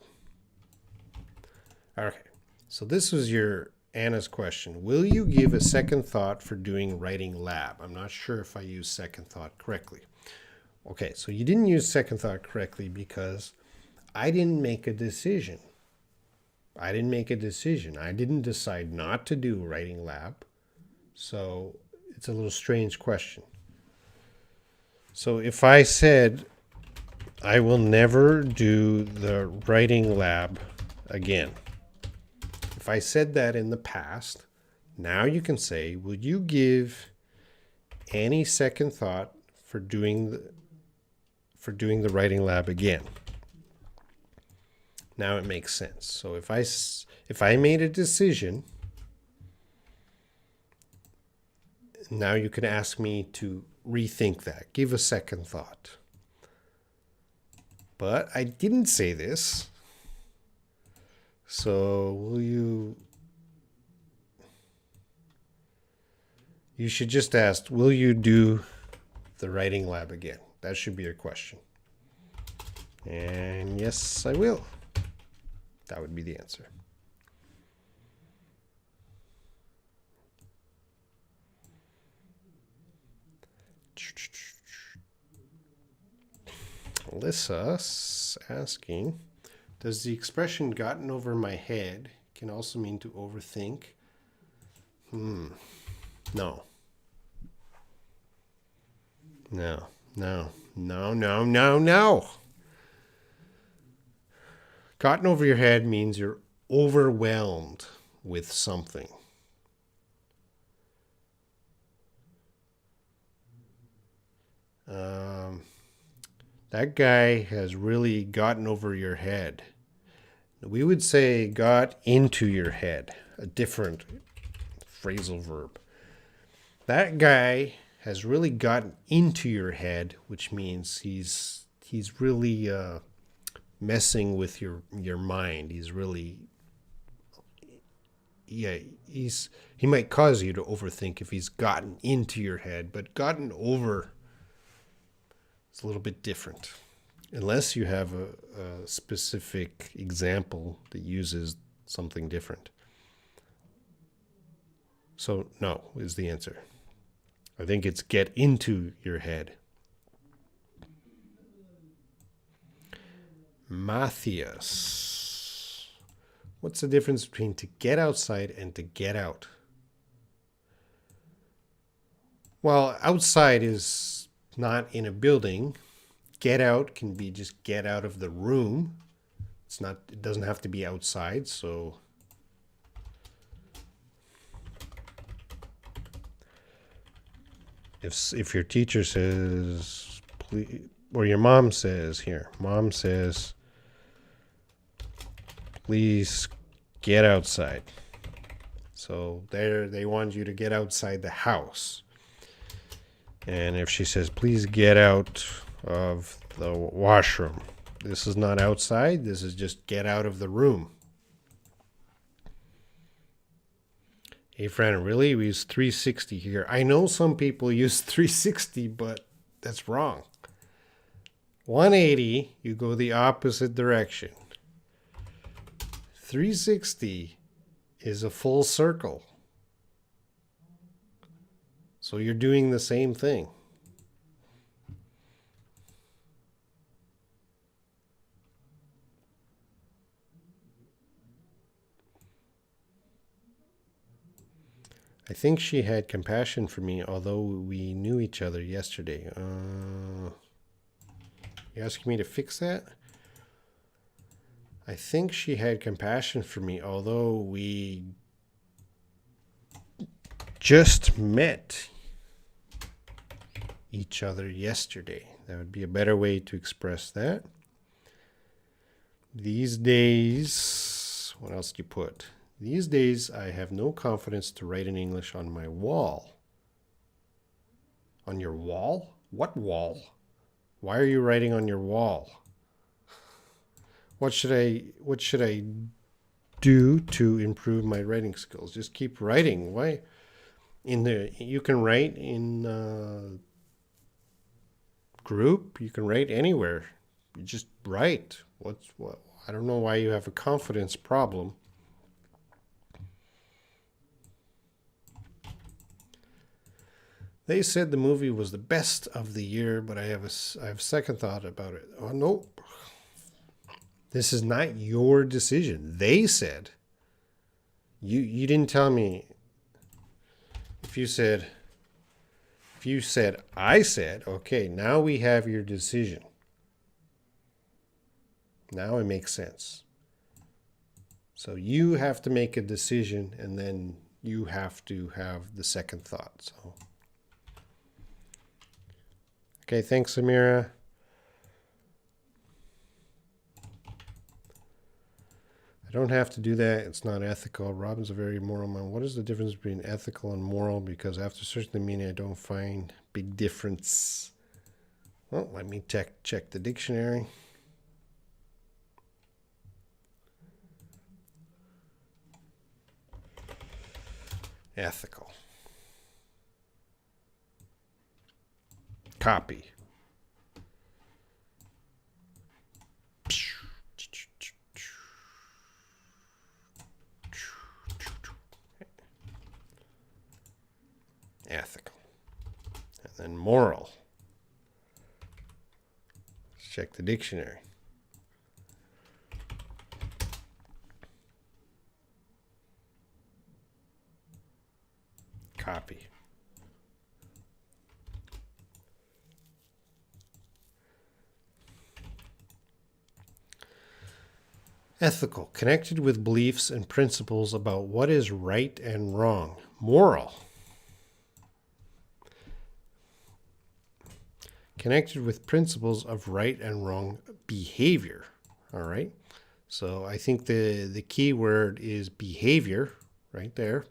Okay, so this was your Anna's question. Will you give a second thought for doing writing lab? I'm not sure if I used second thought correctly. Okay, so you didn't use second thought correctly because I didn't make a decision. I didn't decide not to do writing lab. So it's a little strange question. So if I said, I will never do the writing lab again. If I said that in the past, now you can say, will you give any second thought for doing the writing lab again? Now it makes sense. So if I made a decision, now you can ask me to rethink that. Give a second thought. But I didn't say this. So will you... You should just ask, will you do the writing lab again? That should be your question. And yes, I will. That would be the answer. Alyssa's asking, does the expression gotten over my head can also mean to overthink? No. No. Gotten over your head means you're overwhelmed with something. That guy has really gotten over your head. We would say got into your head, a different phrasal verb. That guy has really gotten into your head, which means he's really messing with your mind. He's really, he might cause you to overthink if he's gotten into your head, but gotten over, it's a little bit different. Unless you have a specific example that uses something different. So no is the answer. I think it's get into your head. Matthias. What's the difference between to get outside and to get out? Well, outside is not in a building. Get out can be just get out of the room. It doesn't have to be outside, so if your teacher says, please, or your mom says, please get outside. So they want you to get outside the house. And if she says, please get out of the washroom, this is not outside, this is just get out of the room. Hey, friend, really? We use 360 here. I know some people use 360, but that's wrong. 180, you go the opposite direction. 360 is a full circle. So you're doing the same thing. I think she had compassion for me, although we knew each other yesterday. You asking me to fix that? I think she had compassion for me, although we just met each other yesterday. That would be a better way to express that. These days, what else do you put? These days, I have no confidence to write in English on my wall. On your wall? What wall? Why are you writing on your wall? What should I do to improve my writing skills? Just keep writing. Why? You can write in group. You can write anywhere. You just write. I don't know why you have a confidence problem. They said the movie was the best of the year, but I have second thought about it. Oh, no. This is not your decision. They said. You didn't tell me. If you said, If you said, I said, okay, now we have your decision. Now it makes sense. So you have to make a decision, and then you have to have the second thought. So, okay, thanks, Amira. I don't have to do that. It's not ethical. Robin's a very moral man. What is the difference between ethical and moral? Because after searching the meaning, I don't find big difference. Well, let me check the dictionary. Ethical. Copy. Ethical. And then moral. Let's check the dictionary. Copy. Ethical, connected with beliefs and principles about what is right and wrong. Moral, connected with principles of right and wrong behavior. All right. So I think the key word is behavior right there.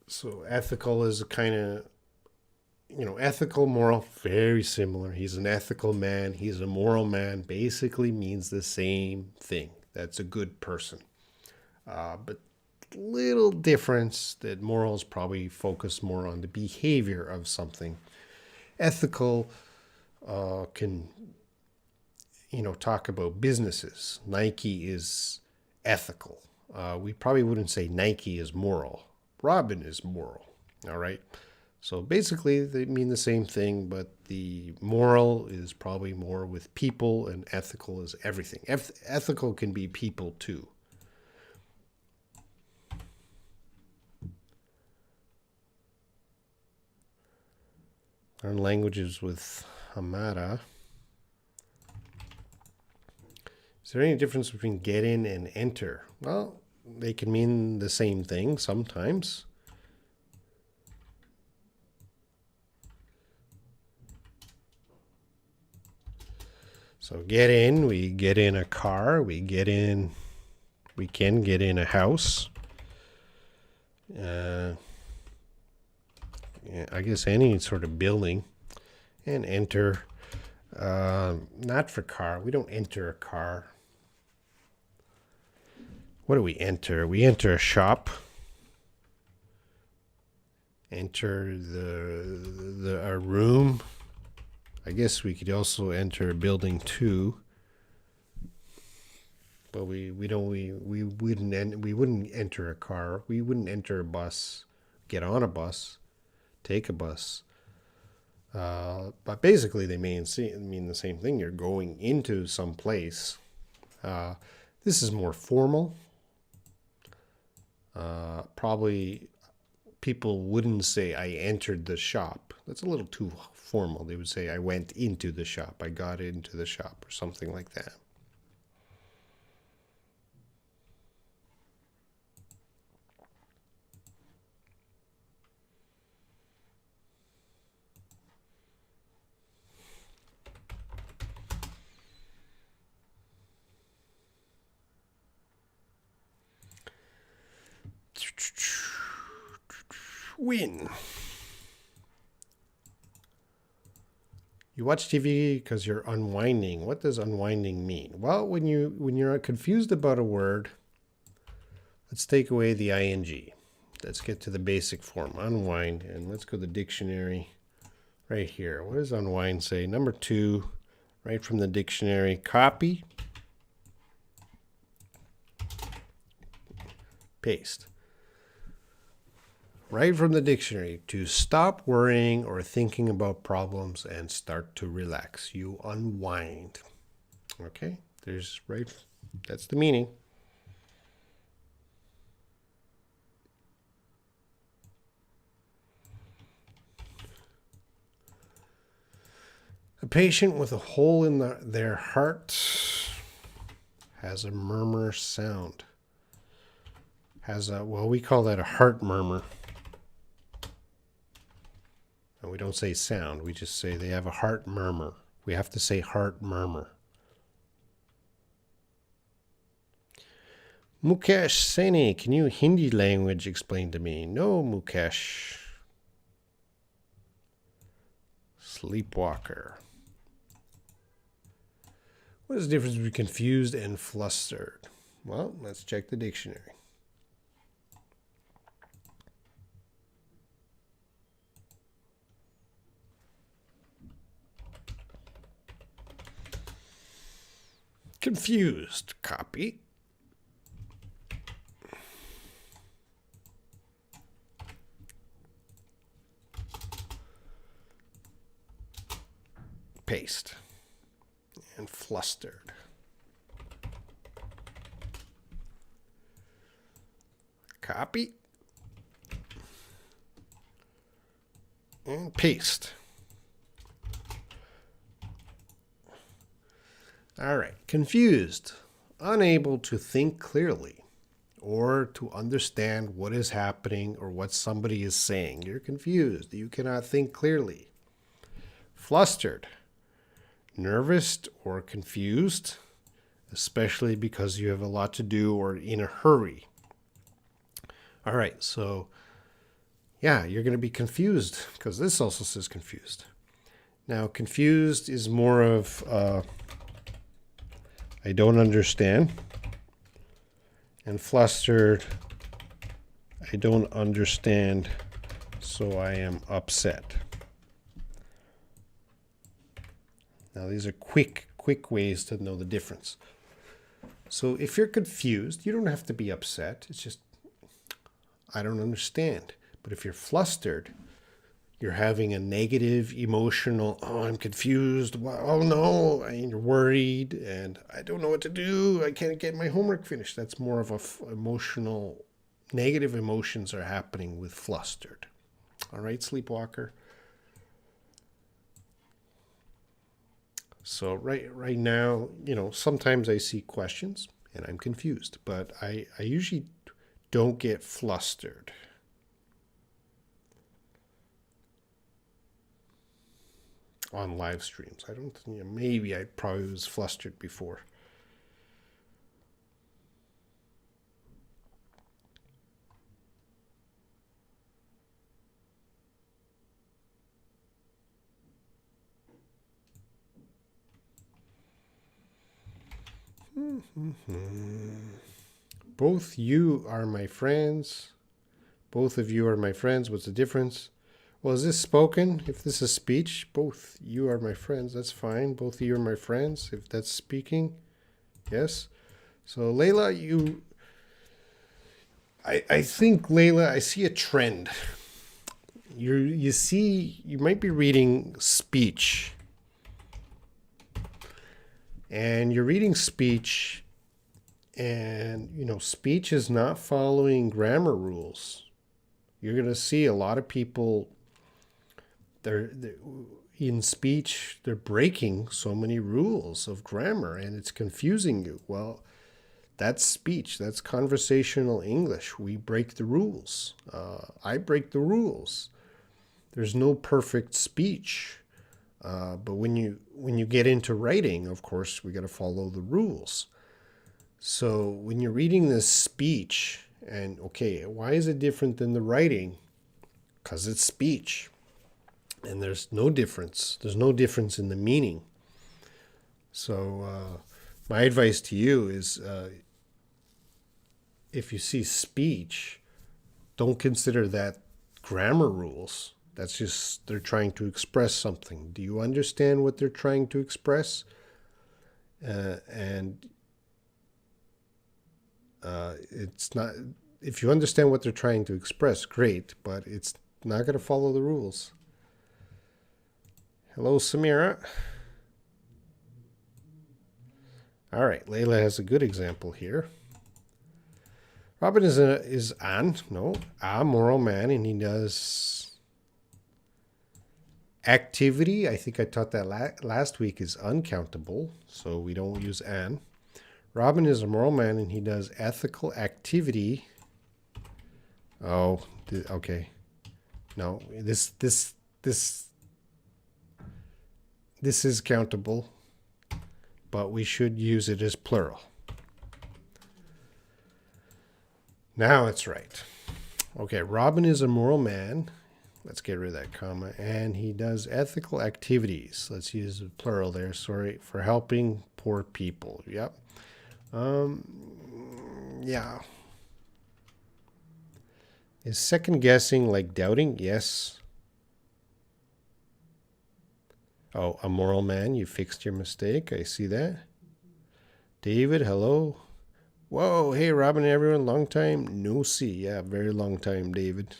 So ethical is a kind of, ethical, moral, very similar. He's an ethical man. He's a moral man. Basically means the same thing. That's a good person. But little difference that morals probably focus more on the behavior of something. Ethical can, talk about businesses. Nike is ethical. We probably wouldn't say Nike is moral. Robin is moral. All right. So basically, they mean the same thing, but the moral is probably more with people, and ethical is everything. Ethical can be people too. Learn languages with Hamada. Is there any difference between get in and enter? Well, they can mean the same thing sometimes. So get in, we get in a car, we can get in a house. Yeah, I guess any sort of building. And enter, not for car. We don't enter a car. What do we enter? We enter a shop. Enter a room. I guess we could also enter a building too. But we wouldn't enter a car. We wouldn't enter a bus, get on a bus, take a bus. But basically they mean the same thing. You're going into some place. This is more formal. Probably people wouldn't say I entered the shop. That's a little too formal. They would say I went into the shop. I got into the shop or something like that. Win. You watch TV because you're unwinding. What does unwinding mean? Well, when you're confused about a word, let's take away the ing. Let's get to the basic form, unwind, and let's go to the dictionary right here. What does unwind say? Number 2, right from the dictionary, copy, paste. Right from the dictionary, to stop worrying or thinking about problems and start to relax. You unwind. Okay, that's the meaning. patient with a hole in their heart has a murmur sound. Well, we call that a heart murmur. And we don't say sound, we just say they have a heart murmur. We have to say heart murmur. Mukesh Saini, can you Hindi language explain to me? No, Mukesh. Sleepwalker. What is the difference between confused and flustered? Well, let's check the dictionary. Confused. Copy. Paste. And flustered. Copy. And paste. All right. Confused. Unable to think clearly or to understand what is happening or what somebody is saying. You're confused. You cannot think clearly. Flustered. Nervous or confused, especially because you have a lot to do or in a hurry. All right, so yeah, you're going to be confused because this also says confused. Now, confused is more of I don't understand, and flustered, I don't understand, so I am upset. Now, these are quick ways to know the difference. So if you're confused, you don't have to be upset. It's just, I don't understand. But if you're flustered, you're having a negative, emotional, oh, I'm confused. Oh, no, and you're worried, and I don't know what to do. I can't get my homework finished. That's more of a emotional, negative emotions are happening with flustered. All right, sleepwalker. So right now, sometimes I see questions and I'm confused, but I usually don't get flustered. On live streams. I don't, maybe I probably was flustered before. Both you are my friends. Both of you are my friends. What's the difference? Well, is this spoken? If this is speech, both you are my friends. That's fine. Both of you are my friends. If that's speaking, yes. So Layla, I think Layla, I see a trend. You might be reading speech. And you're reading speech, and speech is not following grammar rules. You're going to see a lot of people, they're in speech, they're breaking so many rules of grammar, and it's confusing you. Well, that's speech. That's conversational English. We break the rules. I break the rules. There's no perfect speech. But when you get into writing, of course, we got to follow the rules. So when you're reading this speech, and okay, why is it different than the writing? Because it's speech, and there's no difference. There's no difference in the meaning. So my advice to you is, if you see speech, don't consider that grammar rules. That's just, they're trying to express something. Do you understand what they're trying to express? It's not, if you understand what they're trying to express, great, but it's not going to follow the rules. Hello, Samira. All right, Layla has a good example here. Robin is a moral man, and he does Activity, I think I taught that last week, is uncountable, so we don't use an. Robin is a moral man and he does ethical activity. Oh, okay. No, this is countable, but we should use it as plural. Now it's right. Okay, Robin is a moral man. Let's get rid of that comma. And he does ethical activities. Let's use the plural there. Sorry, for helping poor people. Yep. Yeah. Is second guessing like doubting? Yes. Oh, a moral man. You fixed your mistake. I see that. David, hello. Whoa, hey, Robin and everyone. Long time no see. Yeah, very long time, David.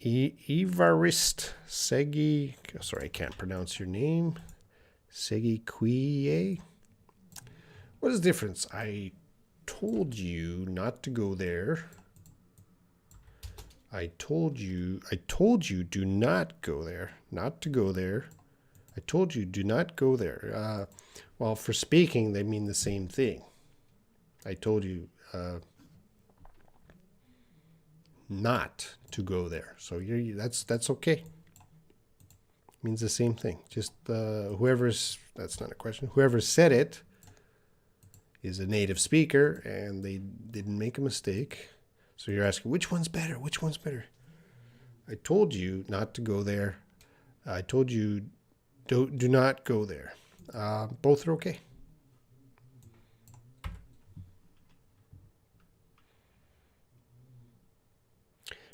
Evarist Segi. Sorry, I can't pronounce your name. Segi Quiye. What is the difference? I told you not to go there. I told you do not go there. Not to go there. I told you do not go there. Well, for speaking, they mean the same thing. I told you not to go there. So that's okay. It means the same thing. Just that's not a question. Whoever said it is a native speaker and they didn't make a mistake. So you're asking, which one's better? Which one's better? I told you not to go there. I told you do not go there. Both are okay.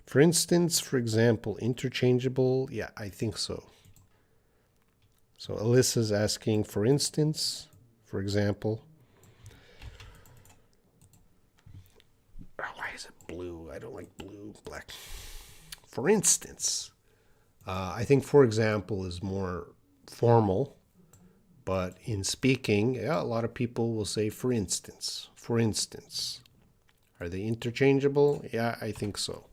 For instance, for example, interchangeable. Yeah, I think so. So Alyssa's asking, for instance, for example. Why is it blue? I don't like blue, black. For instance, I think for example is more formal, but in speaking, yeah, a lot of people will say for instance. For instance. Are they interchangeable? Yeah, I think so.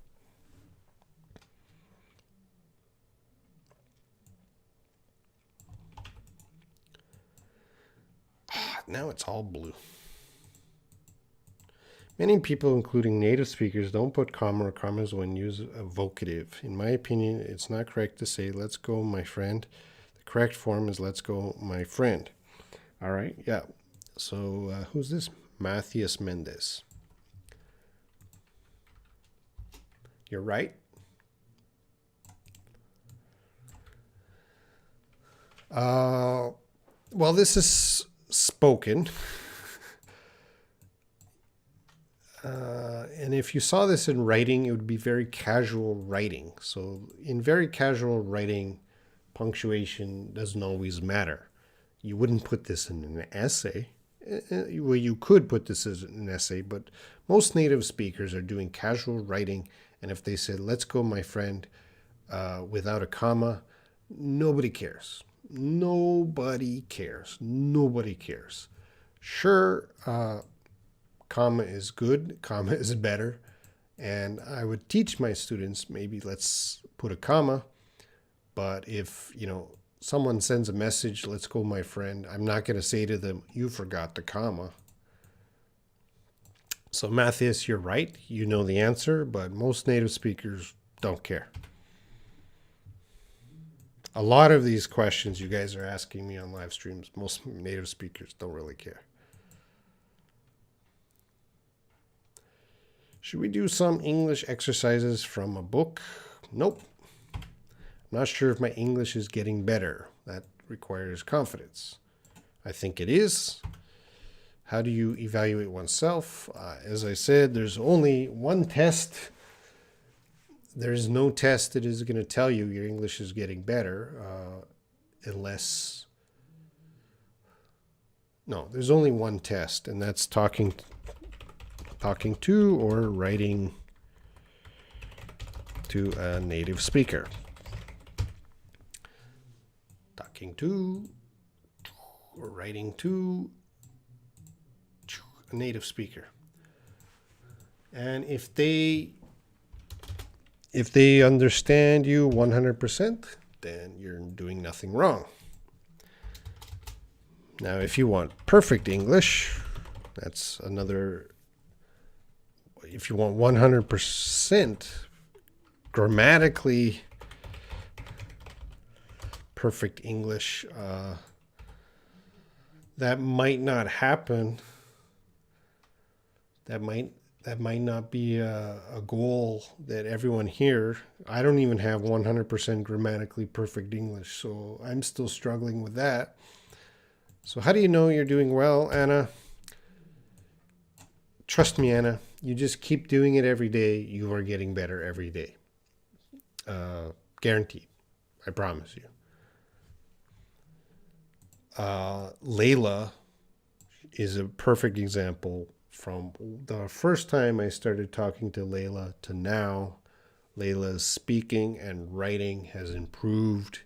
Now it's all blue. Many people, including native speakers, don't put comma or commas when use a vocative. In my opinion, it's not correct to say, let's go, my friend. The correct form is, let's go, my friend. All right, yeah. So who's this? Matthias Mendez. You're right. Well, this is spoken. And if you saw this in writing, it would be very casual writing. So in very casual writing, punctuation doesn't always matter. You wouldn't put this in an essay. Well, you could put this as an essay, but most native speakers are doing casual writing. And if they said, let's go, my friend, without a comma, nobody cares. Nobody cares. Nobody cares. Sure, comma is good, comma is better. And I would teach my students, maybe let's put a comma. But if, someone sends a message, let's go, my friend, I'm not going to say to them, you forgot the comma. So Matthias, you're right. You know the answer, but most native speakers don't care. A lot of these questions you guys are asking me on live streams, most native speakers don't really care. Should we do some English exercises from a book? Nope. I'm not sure if my English is getting better. That requires confidence. I think it is. How do you evaluate oneself? As I said, there's only one test. There's no test that is going to tell you your English is getting better unless... No, there's only one test, and that's talking to or writing to a native speaker. Talking to or writing to a native speaker. And if they If they understand you 100%, then you're doing nothing wrong. Now, if you want perfect English, that's another. If you want 100% grammatically perfect English, that might not happen. That might not be a goal that everyone here. I don't even have 100% grammatically perfect English, so I'm still struggling with that. So how do you know you're doing well, Anna? Trust me, Anna, you just keep doing it every day. You are getting better every day. Guaranteed. I promise you. Layla is a perfect example. From the first time I started talking to Layla to now, Layla's speaking and writing has improved.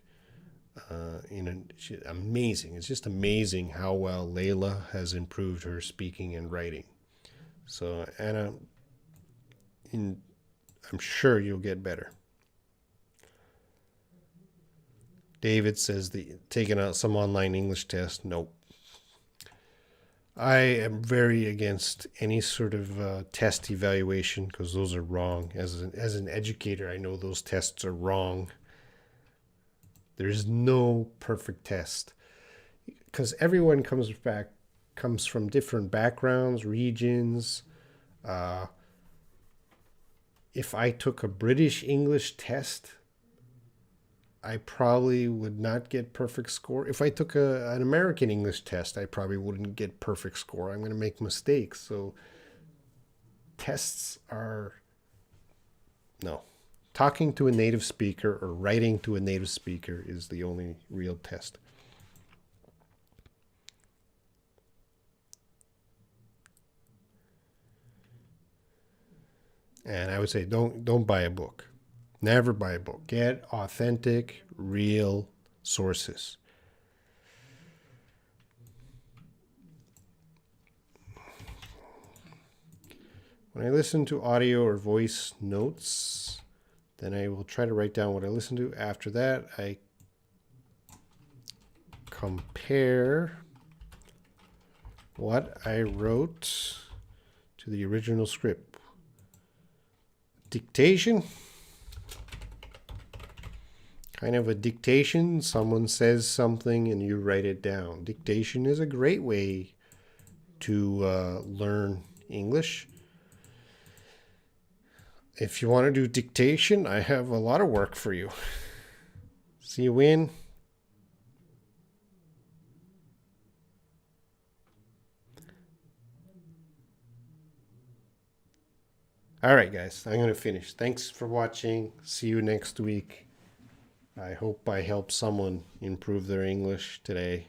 Amazing. It's just amazing how well Layla has improved her speaking and writing. So Anna, I'm sure you'll get better. David says taking out some online English test. Nope. I am very against any sort of test evaluation because those are wrong. As an educator, I know those tests are wrong. There is no perfect test because everyone comes from different backgrounds, regions. If I took a British English test, I probably would not get perfect score. If I took an American English test, I probably wouldn't get perfect score. I'm going to make mistakes. So tests are no. Talking to a native speaker or writing to a native speaker is the only real test. And I would say don't buy a book. Never buy a book. Get authentic, real sources. When I listen to audio or voice notes, then I will try to write down what I listen to. After that, I compare what I wrote to the original script. Dictation. Kind of a dictation. Someone says something and you write it down. Dictation is a great way to learn English. If you want to do dictation, I have a lot of work for you. See you in. All right, guys, I'm going to finish. Thanks for watching. See you next week. I hope I help someone improve their English today.